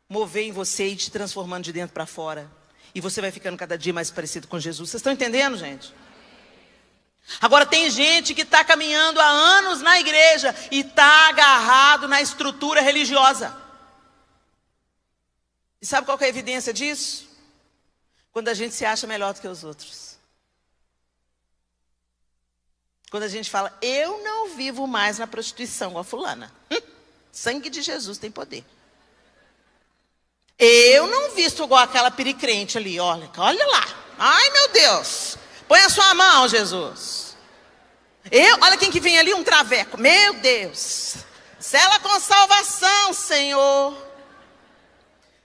mover em você e te transformando de dentro para fora. E você vai ficando cada dia mais parecido com Jesus. Vocês estão entendendo, gente? Agora tem gente que está caminhando há anos na igreja e está agarrado na estrutura religiosa. E sabe qual que é a evidência disso? Quando a gente se acha melhor do que os outros. Quando a gente fala, eu não vivo mais na prostituição, igual a fulana. Sangue de Jesus tem poder. Eu não visto igual aquela pericrente ali, olha lá. Ai, meu Deus. Põe a sua mão, Jesus. Olha quem que vem ali, um traveco. Meu Deus. Sela com salvação, Senhor.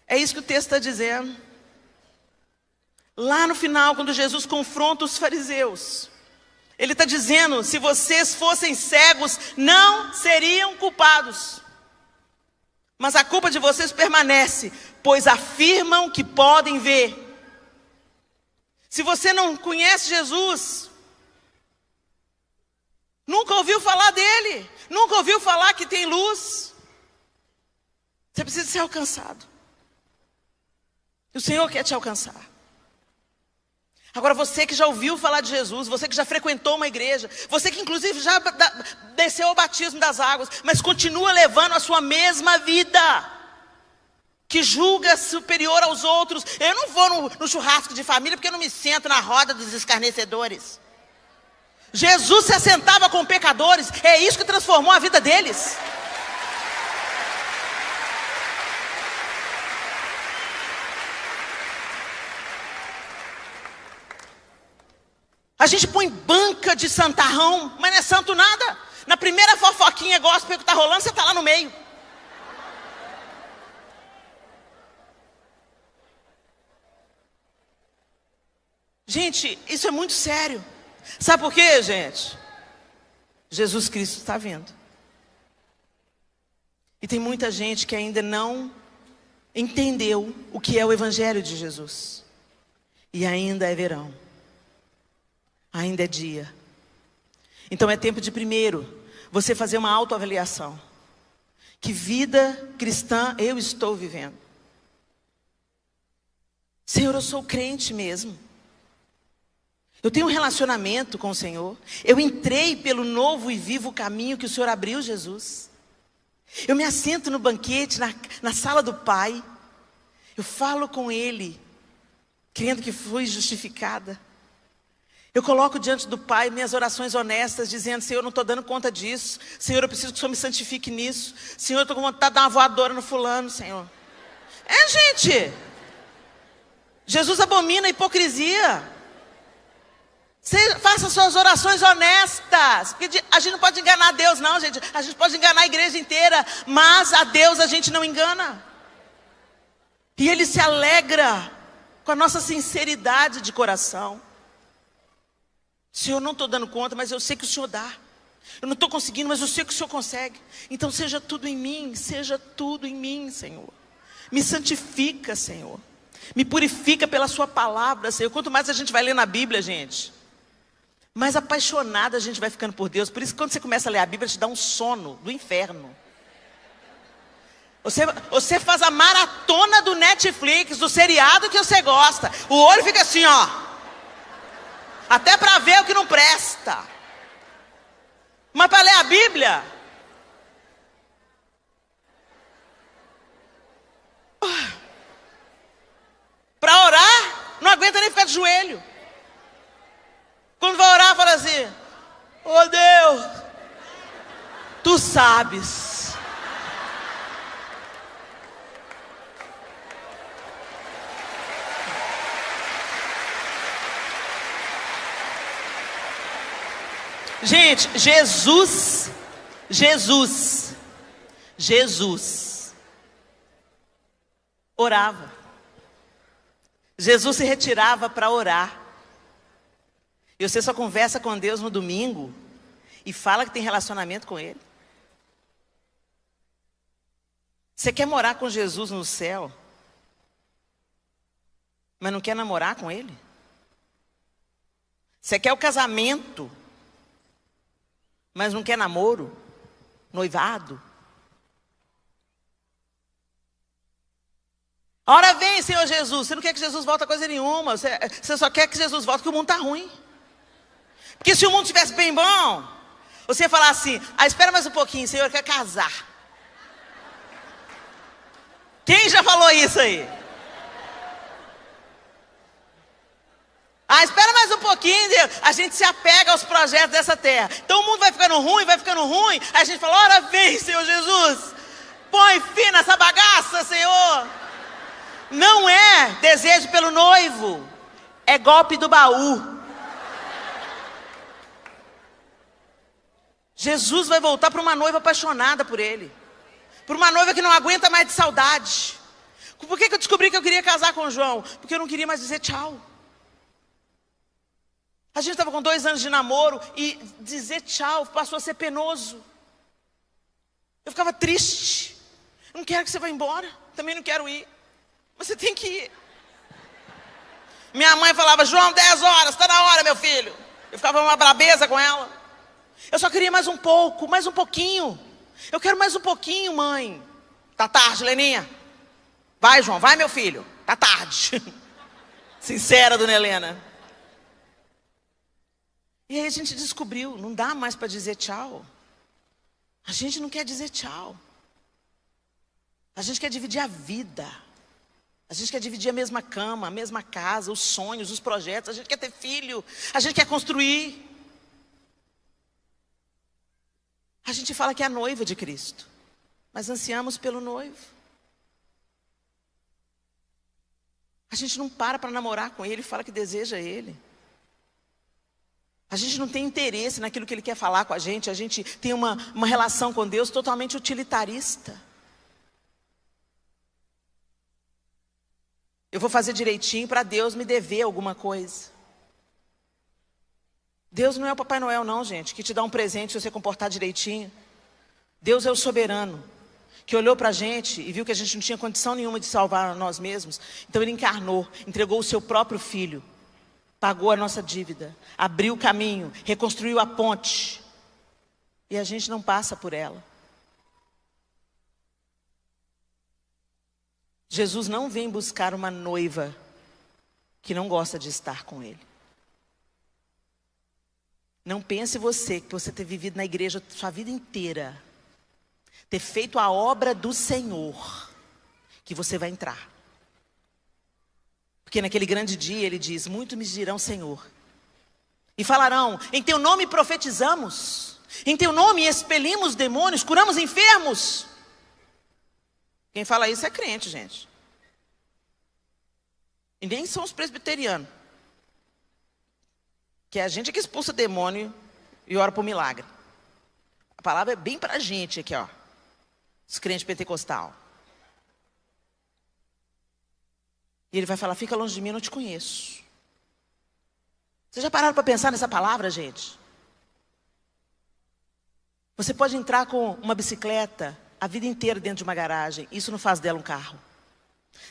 É isso que o texto está dizendo. Lá no final, quando Jesus confronta os fariseus, ele está dizendo, se vocês fossem cegos, não seriam culpados. Mas a culpa de vocês permanece, pois afirmam que podem ver. Se você não conhece Jesus, nunca ouviu falar dele, nunca ouviu falar que tem luz, você precisa ser alcançado. E o Senhor quer te alcançar. Agora você que já ouviu falar de Jesus, você que já frequentou uma igreja, você que inclusive já desceu ao batismo das águas, mas continua levando a sua mesma vida, que julga superior aos outros. Eu não vou no churrasco de família porque eu não me sento na roda dos escarnecedores. Jesus se assentava com pecadores, é isso que transformou a vida deles. A gente põe banca de santarrão, mas não é santo nada. Na primeira fofoquinha gospel que está rolando, você está lá no meio. Gente, isso é muito sério. Sabe por quê, gente? Jesus Cristo está vindo. E tem muita gente que ainda não entendeu o que é o Evangelho de Jesus. E ainda é verão. Ainda é dia. Então é tempo de primeiro você fazer uma autoavaliação. Que vida cristã eu estou vivendo? Senhor, eu sou crente mesmo. Eu tenho um relacionamento com o Senhor. Eu entrei pelo novo e vivo caminho que o Senhor abriu, Jesus. Eu me assento no banquete, na sala do Pai. Eu falo com Ele, crendo que fui justificada. Eu coloco diante do Pai minhas orações honestas, dizendo, Senhor, eu não estou dando conta disso. Senhor, eu preciso que o Senhor me santifique nisso. Senhor, eu estou com vontade de dar uma voadora no fulano, Senhor. Gente, Jesus abomina a hipocrisia. Faça suas orações honestas. Porque a gente não pode enganar Deus, não, gente. A gente pode enganar a igreja inteira, mas a Deus a gente não engana. E Ele se alegra com a nossa sinceridade de coração. Senhor, eu não estou dando conta, mas eu sei que o Senhor dá. Eu não estou conseguindo, mas eu sei que o Senhor consegue. Então seja tudo em mim, Senhor. Me santifica, Senhor. Me purifica pela sua palavra, Senhor. Quanto mais a gente vai ler na Bíblia, gente, mais apaixonada a gente vai ficando por Deus. Por isso que quando você começa a ler a Bíblia, te dá um sono do inferno. Você faz a maratona do Netflix, do seriado que você gosta. O olho fica assim, ó. Até para ver o que não presta. Mas para ler a Bíblia, para orar, não aguenta nem ficar de joelho. Quando vai orar, fala assim: oh Deus, tu sabes. Gente, Jesus orava. Jesus se retirava para orar. E você só conversa com Deus no domingo e fala que tem relacionamento com Ele. Você quer morar com Jesus no céu, mas não quer namorar com Ele? Você quer o casamento, mas não quer namoro, noivado? A hora vem, Senhor Jesus. Você não quer que Jesus volte a coisa nenhuma. Você só quer que Jesus volte porque o mundo está ruim. Porque se o mundo estivesse bem bom, você ia falar assim: espera mais um pouquinho, Senhor, eu quero casar. Quem já falou isso aí? Espera mais um pouquinho, Deus. A gente se apega aos projetos dessa terra. Então o mundo vai ficando ruim. Aí a gente fala: ora vem, Senhor Jesus. Põe fim nessa bagaça, Senhor. Não é desejo pelo noivo. É golpe do baú. Jesus vai voltar para uma noiva apaixonada por Ele. Por uma noiva que não aguenta mais de saudade. Por que eu descobri que eu queria casar com o João? Porque eu não queria mais dizer tchau. A gente estava com 2 anos de namoro e dizer tchau passou a ser penoso. Eu ficava triste. Eu não quero que você vá embora. Também não quero ir. Você tem que ir. Minha mãe falava: João, 10 horas, está na hora, meu filho. Eu ficava uma brabeza com ela. Eu só queria mais um pouco, mais um pouquinho. Eu quero mais um pouquinho, mãe. Tá tarde, Leninha. Vai, João, vai, meu filho. Tá tarde. Sincera, dona Helena. E aí a gente descobriu, não dá mais para dizer tchau. A gente não quer dizer tchau. A gente quer dividir a vida. A gente quer dividir a mesma cama, a mesma casa, os sonhos, os projetos. A gente quer ter filho. A gente quer construir. A gente fala que é a noiva de Cristo, mas ansiamos pelo noivo. A gente não para namorar com Ele e fala que deseja Ele. A gente não tem interesse naquilo que Ele quer falar com a gente tem uma relação com Deus totalmente utilitarista. Eu vou fazer direitinho para Deus me dever alguma coisa. Deus não é o Papai Noel não, gente, que te dá um presente se você comportar direitinho. Deus é o soberano, que olhou para a gente e viu que a gente não tinha condição nenhuma de salvar nós mesmos. Então Ele encarnou, entregou o seu próprio filho, pagou a nossa dívida, abriu o caminho, reconstruiu a ponte. E a gente não passa por ela. Jesus não vem buscar uma noiva que não gosta de estar com Ele. Não pense você que você ter vivido na igreja sua vida inteira, ter feito a obra do Senhor, que você vai entrar. Porque naquele grande dia Ele diz: muitos me dirão Senhor, e falarão: em teu nome profetizamos, em teu nome expelimos demônios, curamos enfermos. Quem fala isso é crente, gente. E nem são os presbiterianos. Que é a gente que expulsa demônio e ora por milagre. A palavra é bem pra gente aqui, ó. Os crentes pentecostal. E Ele vai falar: fica longe de mim, eu não te conheço. Vocês já pararam para pensar nessa palavra, gente? Você pode entrar com uma bicicleta a vida inteira dentro de uma garagem. Isso não faz dela um carro.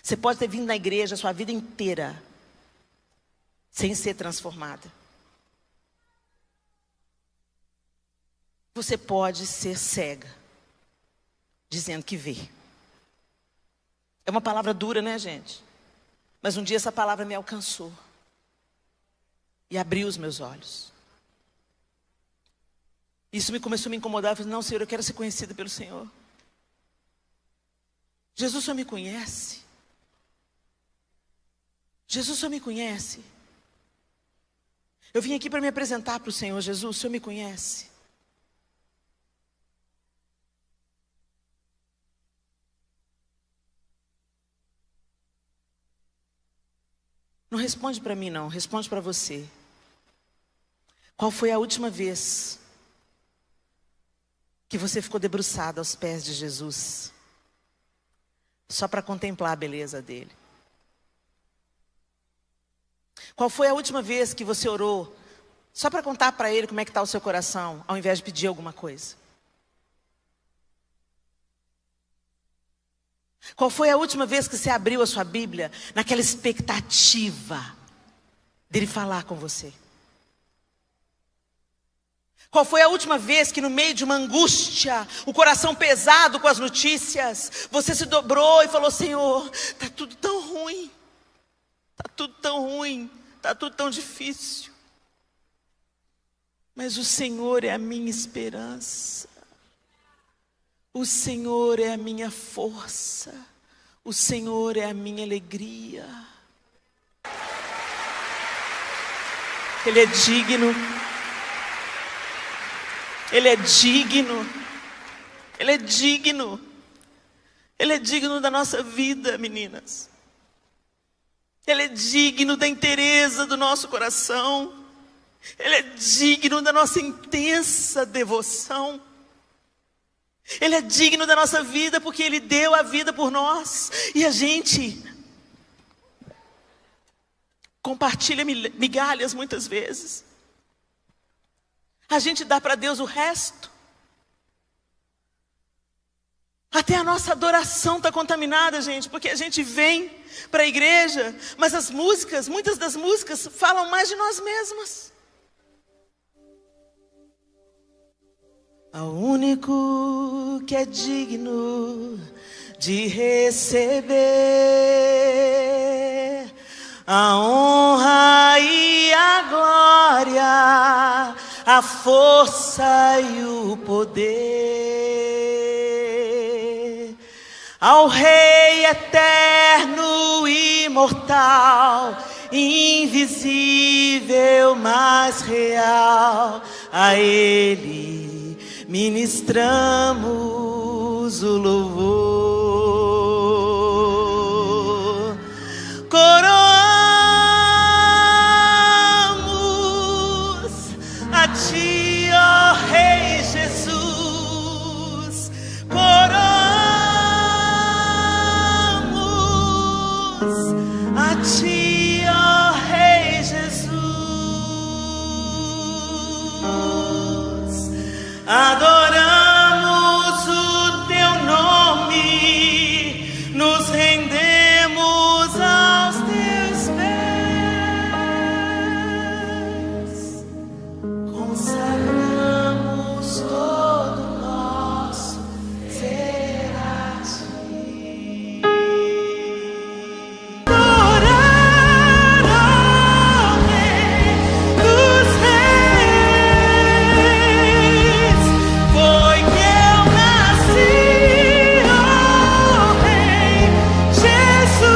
Você pode ter vindo na igreja a sua vida inteira sem ser transformada. Você pode ser cega, dizendo que vê. É uma palavra dura, né, gente? Mas um dia essa palavra me alcançou e abriu os meus olhos. Isso começou a me incomodar. Eu falei, não, Senhor, eu quero ser conhecida pelo Senhor. Jesus só me conhece. Jesus só me conhece. Eu vim aqui para me apresentar para o Senhor. Jesus, o Senhor me conhece. Não responde para mim, não. Responde para você. Qual foi a última vez que você ficou debruçado aos pés de Jesus, só para contemplar a beleza dele? Qual foi a última vez que você orou só para contar para ele como é que está o seu coração, ao invés de pedir alguma coisa? Qual foi a última vez que você abriu a sua Bíblia naquela expectativa dele falar com você? Qual foi a última vez que no meio de uma angústia, o coração pesado com as notícias, você se dobrou e falou, Senhor, está tudo tão ruim, está tudo tão ruim, está tudo tão difícil, mas o Senhor é a minha esperança, o Senhor é a minha força, o Senhor é a minha alegria. Ele é digno. Ele é digno, Ele é digno, Ele é digno da nossa vida, meninas. Ele é digno da inteireza do nosso coração. Ele é digno da nossa intensa devoção. Ele é digno da nossa vida porque Ele deu a vida por nós. E a gente compartilha migalhas muitas vezes. A gente dá para Deus o resto. Até a nossa adoração está contaminada, gente, porque a gente vem para a igreja, mas as músicas, muitas das músicas falam mais de nós mesmas. Ao único que é digno de receber a honra e a glória, a força e o poder, ao Rei eterno e imortal, invisível, mas real, a Ele ministramos o louvor. Coroamos a Ti, ó Rei Jesus. Coroamos a Ti, ó Rei Jesus. Adoramos o Teu nome, nos rendemos aos Teus pés, consagramos todo o nosso ser a Ti. Adorar ao Rei dos Reis, foi que eu nasci, ó Rei Jesus.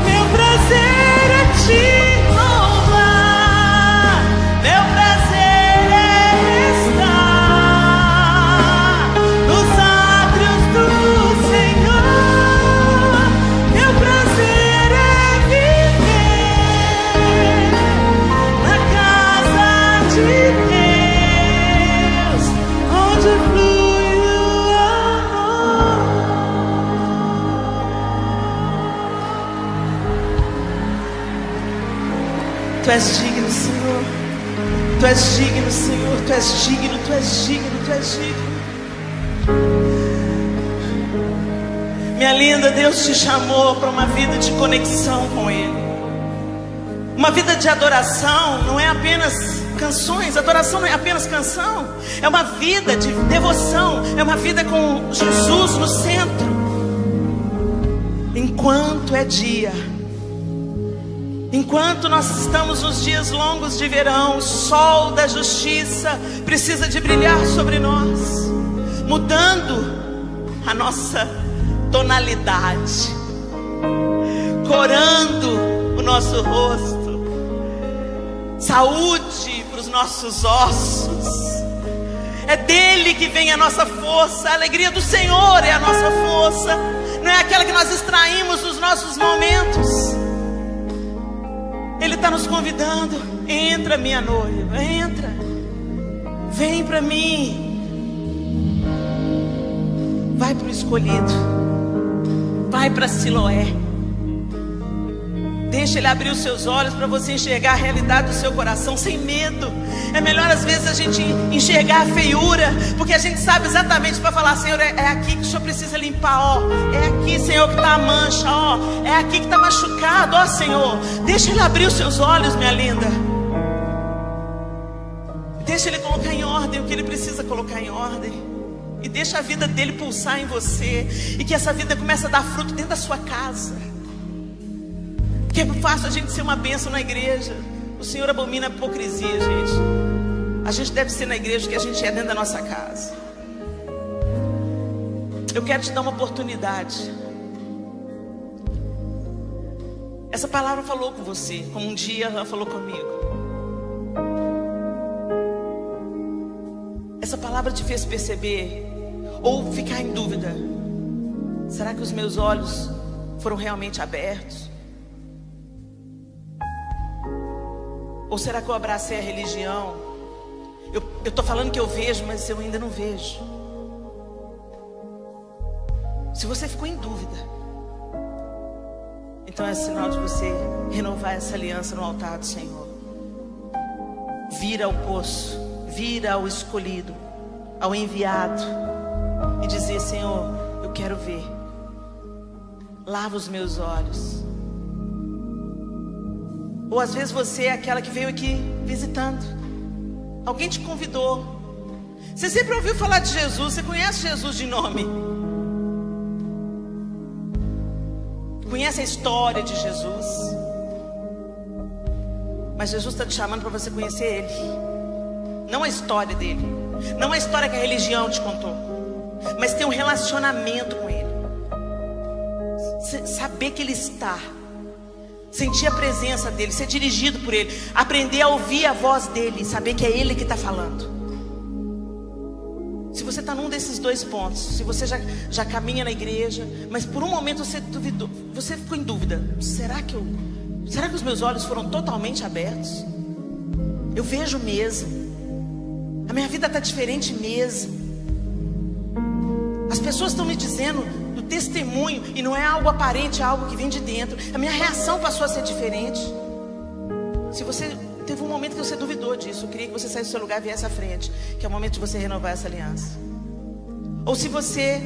Meu prazer é Te louvar, meu prazer é estar nos átrios do Senhor. Meu prazer é viver na casa de Deus, onde flui o amor. Tu és digno, Senhor. Tu és digno, Senhor. Tu és digno, Tu és digno, Tu és digno. Minha linda, Deus te chamou para uma vida de conexão com Ele. Uma vida de adoração não é apenas canções. Adoração não é apenas canção. É uma vida de devoção. É uma vida com Jesus no centro. enquanto é dia, enquanto nós estamos nos dias longos de verão, o sol da justiça precisa de brilhar sobre nós, mudando a nossa tonalidade, corando o nosso rosto, saúde para os nossos ossos. É dele que vem a nossa força, a alegria do Senhor é a nossa força, não é aquela que nós extraímos dos nossos momentos. Ele está nos convidando: entra, minha noiva, entra, vem para mim, vai para o escolhido, vai para Siloé. Deixa Ele abrir os seus olhos para você enxergar a realidade do seu coração sem medo. É melhor às vezes a gente enxergar a feiura, porque a gente sabe exatamente para falar: Senhor, é aqui que o Senhor precisa limpar, ó. É aqui, Senhor, que está a mancha, ó. É aqui que está machucado, ó, Senhor. Deixa Ele abrir os seus olhos, minha linda. Deixa Ele colocar em ordem o que Ele precisa colocar em ordem. E deixa a vida dele pulsar em você, e que essa vida comece a dar fruto dentro da sua casa. Que é fácil a gente ser uma bênção na igreja. O Senhor abomina a hipocrisia, gente. A gente deve ser na igreja o que a gente é dentro da nossa casa. Eu quero te dar uma oportunidade. Essa palavra falou com você, como um dia ela falou comigo. Essa palavra te fez perceber ou ficar em dúvida: será que os meus olhos foram realmente abertos? Ou será que eu abracei a religião? Eu estou falando que eu vejo, mas eu ainda não vejo. Se você ficou em dúvida, então é sinal de você renovar essa aliança no altar do Senhor. Vira ao poço, vira ao escolhido, ao enviado, e dizer: Senhor, eu quero ver. Lava os meus olhos. Ou às vezes você é aquela que veio aqui visitando, alguém te convidou, você sempre ouviu falar de Jesus, você conhece Jesus de nome, conhece a história de Jesus, mas Jesus está te chamando para você conhecer Ele, não a história dele, não a história que a religião te contou, mas ter um relacionamento com Ele, saber que Ele está, sentir a presença dEle, ser dirigido por Ele, aprender a ouvir a voz dEle, saber que é Ele que está falando. Se você está num desses dois pontos, se você já caminha na igreja, mas por um momento você duvidou, você ficou em dúvida: será que os meus olhos foram totalmente abertos? Eu vejo mesmo, a minha vida está diferente mesmo, as pessoas estão me dizendo do testemunho, e não é algo aparente, é algo que vem de dentro. A minha reação passou a ser diferente. Se você teve um momento que você duvidou disso, eu queria que você saísse do seu lugar e viesse à frente, que é o momento de você renovar essa aliança. Ou se você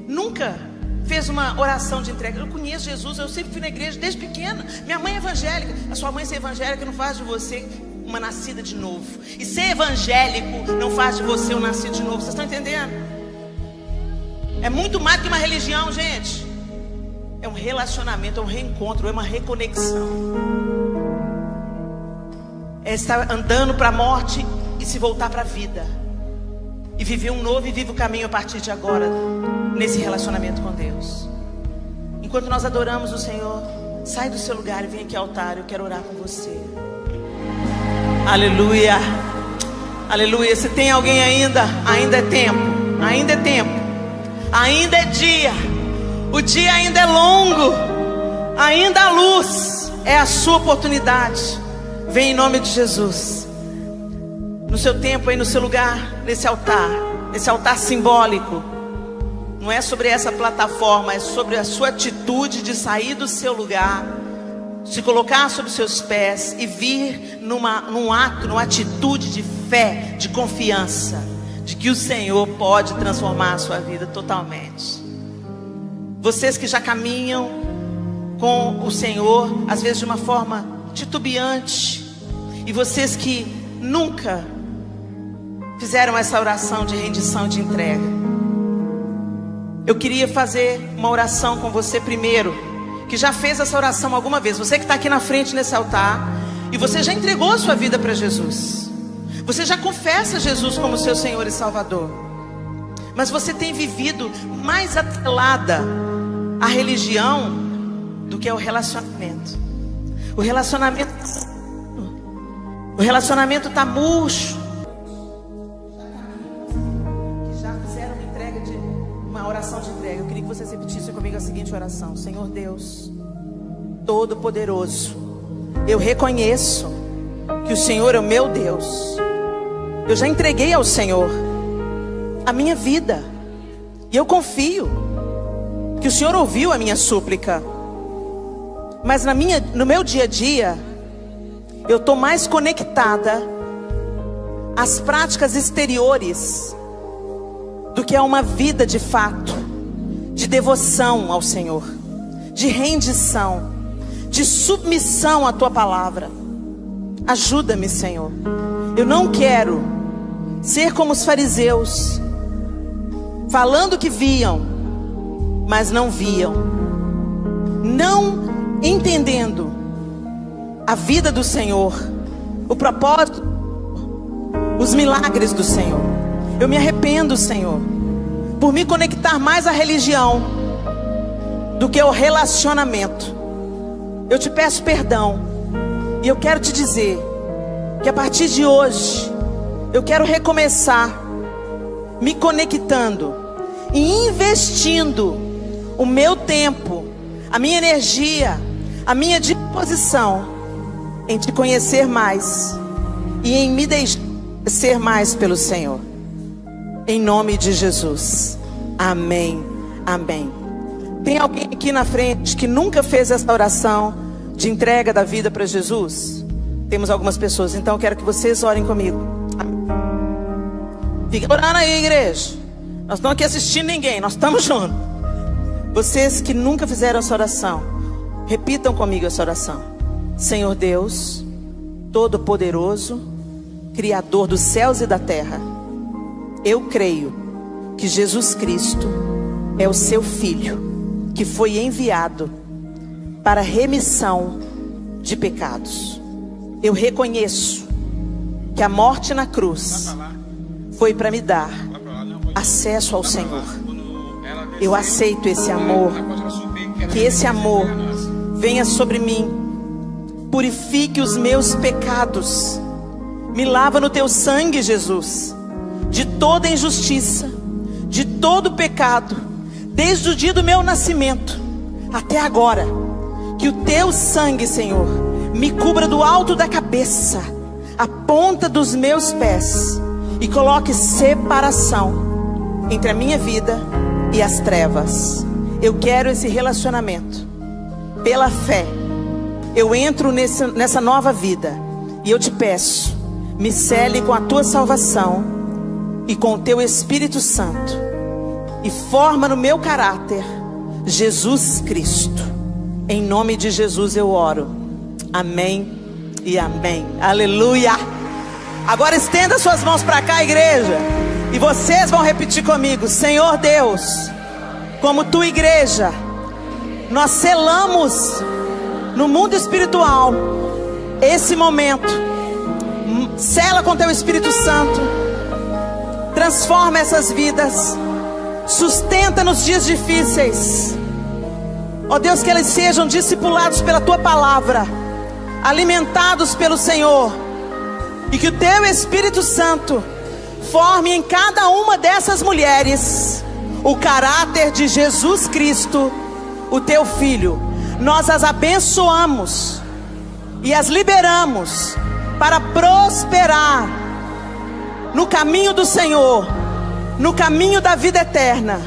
nunca fez uma oração de entrega: eu conheço Jesus, eu sempre fui na igreja desde pequena, minha mãe é evangélica. A sua mãe ser evangélica não faz de você uma nascida de novo, e ser evangélico não faz de você um nascido de novo. Vocês estão entendendo? É muito mais do que uma religião, gente. É um relacionamento, é um reencontro, é uma reconexão. É estar andando para a morte e se voltar para a vida, e viver um novo e vivo caminho a partir de agora, nesse relacionamento com Deus. Enquanto nós adoramos o Senhor, sai do seu lugar e vem aqui ao altar. Eu quero orar com você. Aleluia, aleluia. Se tem alguém ainda é tempo, ainda é tempo. Ainda é dia, o dia ainda é longo, ainda há luz, é a sua oportunidade. Vem em nome de Jesus. No seu tempo aí, no seu lugar, nesse altar simbólico. Não é sobre essa plataforma, é sobre a sua atitude de sair do seu lugar, se colocar sobre os seus pés e vir numa atitude de fé, de confiança, de que o Senhor pode transformar a sua vida totalmente. Vocês que já caminham com o Senhor, às vezes de uma forma titubeante, e vocês que nunca fizeram essa oração de rendição, de entrega, eu queria fazer uma oração com você primeiro, que já fez essa oração alguma vez, você que está aqui na frente nesse altar, e você já entregou a sua vida para Jesus, você já confessa Jesus como seu Senhor e Salvador, mas você tem vivido mais atrelada à religião do que ao relacionamento. O relacionamento está murcho. Que já fizeram uma oração de entrega. Eu queria que vocês repetissem comigo a seguinte oração: Senhor Deus Todo-Poderoso, eu reconheço que o Senhor é o meu Deus. Eu já entreguei ao Senhor a minha vida, e eu confio que o Senhor ouviu a minha súplica. Mas no meu dia a dia, eu estou mais conectada às práticas exteriores do que a uma vida de fato, de devoção ao Senhor, de rendição, de submissão à Tua palavra. Ajuda-me, Senhor. Eu não quero ser como os fariseus, falando que viam, mas não viam, não entendendo a vida do Senhor, o propósito, os milagres do Senhor. Eu me arrependo, Senhor, por me conectar mais à religião do que ao relacionamento. Eu te peço perdão, e eu quero te dizer que a partir de hoje eu quero recomeçar me conectando e investindo o meu tempo, a minha energia, a minha disposição em te conhecer mais e em me deixar ser mais pelo Senhor. Em nome de Jesus. Amém. Amém. Tem alguém aqui na frente que nunca fez essa oração de entrega da vida para Jesus? Temos algumas pessoas, então eu quero que vocês orem comigo. Fica orando aí, igreja. Nós estamos aqui assistindo ninguém, nós estamos juntos. Vocês que nunca fizeram essa oração, repitam comigo essa oração. Senhor Deus Todo-Poderoso, Criador dos céus e da terra, eu creio que Jesus Cristo é o seu Filho, que foi enviado para remissão de pecados. Eu reconheço que a morte na cruz foi para me dar acesso ao Senhor. Eu aceito esse amor, que esse amor venha sobre mim, purifique os meus pecados, me lava no teu sangue, Jesus, de toda injustiça, de todo pecado, desde o dia do meu nascimento até agora. Que o teu sangue, Senhor, me cubra do alto da cabeça à ponta dos meus pés e coloque separação entre a minha vida e as trevas. Eu quero esse relacionamento. Pela fé eu entro nessa nova vida, e eu te peço, me cele com a tua salvação e com o teu Espírito Santo, e forma no meu caráter Jesus Cristo. Em nome de Jesus eu oro. Amém e amém. Aleluia. Agora estenda suas mãos para cá, igreja, e vocês vão repetir comigo: Senhor Deus, como tua igreja, nós selamos no mundo espiritual esse momento. Sela com teu Espírito Santo, transforma essas vidas, sustenta nos dias difíceis. Ó Deus, que eles sejam discipulados pela tua palavra, alimentados pelo Senhor, e que o teu Espírito Santo forme em cada uma dessas mulheres o caráter de Jesus Cristo, o teu Filho. Nós as abençoamos e as liberamos para prosperar no caminho do Senhor, no caminho da vida eterna.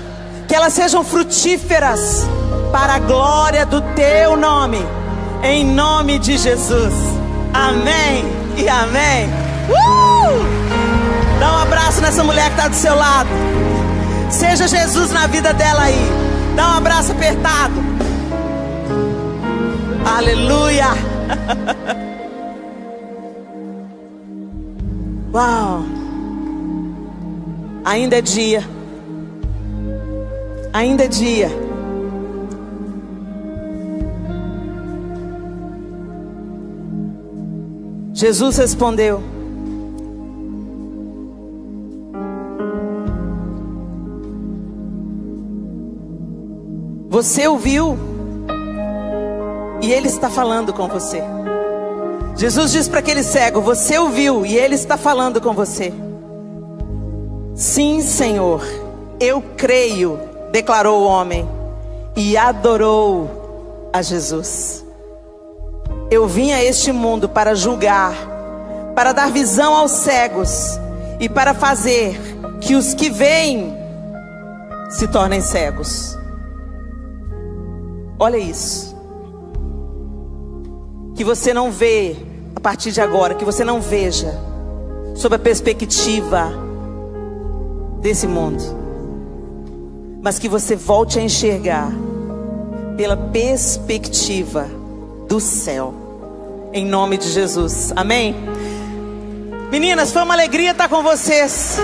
Que elas sejam frutíferas para a glória do teu nome, em nome de Jesus. Amém e amém. Dá um abraço nessa mulher que está do seu lado. Seja Jesus na vida dela aí. Dá um abraço apertado. Aleluia. Uau. Ainda é dia. Ainda é dia. Jesus respondeu: você ouviu, e Ele está falando com você. Jesus diz para aquele cego: você ouviu, e Ele está falando com você. Sim, Senhor, eu creio, declarou o homem, e adorou a Jesus. Eu vim a este mundo para julgar, para dar visão aos cegos, e para fazer que os que veem se tornem cegos. Olha isso. Que você não vê a partir de agora, que você não veja sob a perspectiva desse mundo, mas que você volte a enxergar pela perspectiva do céu, em nome de Jesus, amém? Meninas, foi uma alegria estar com vocês.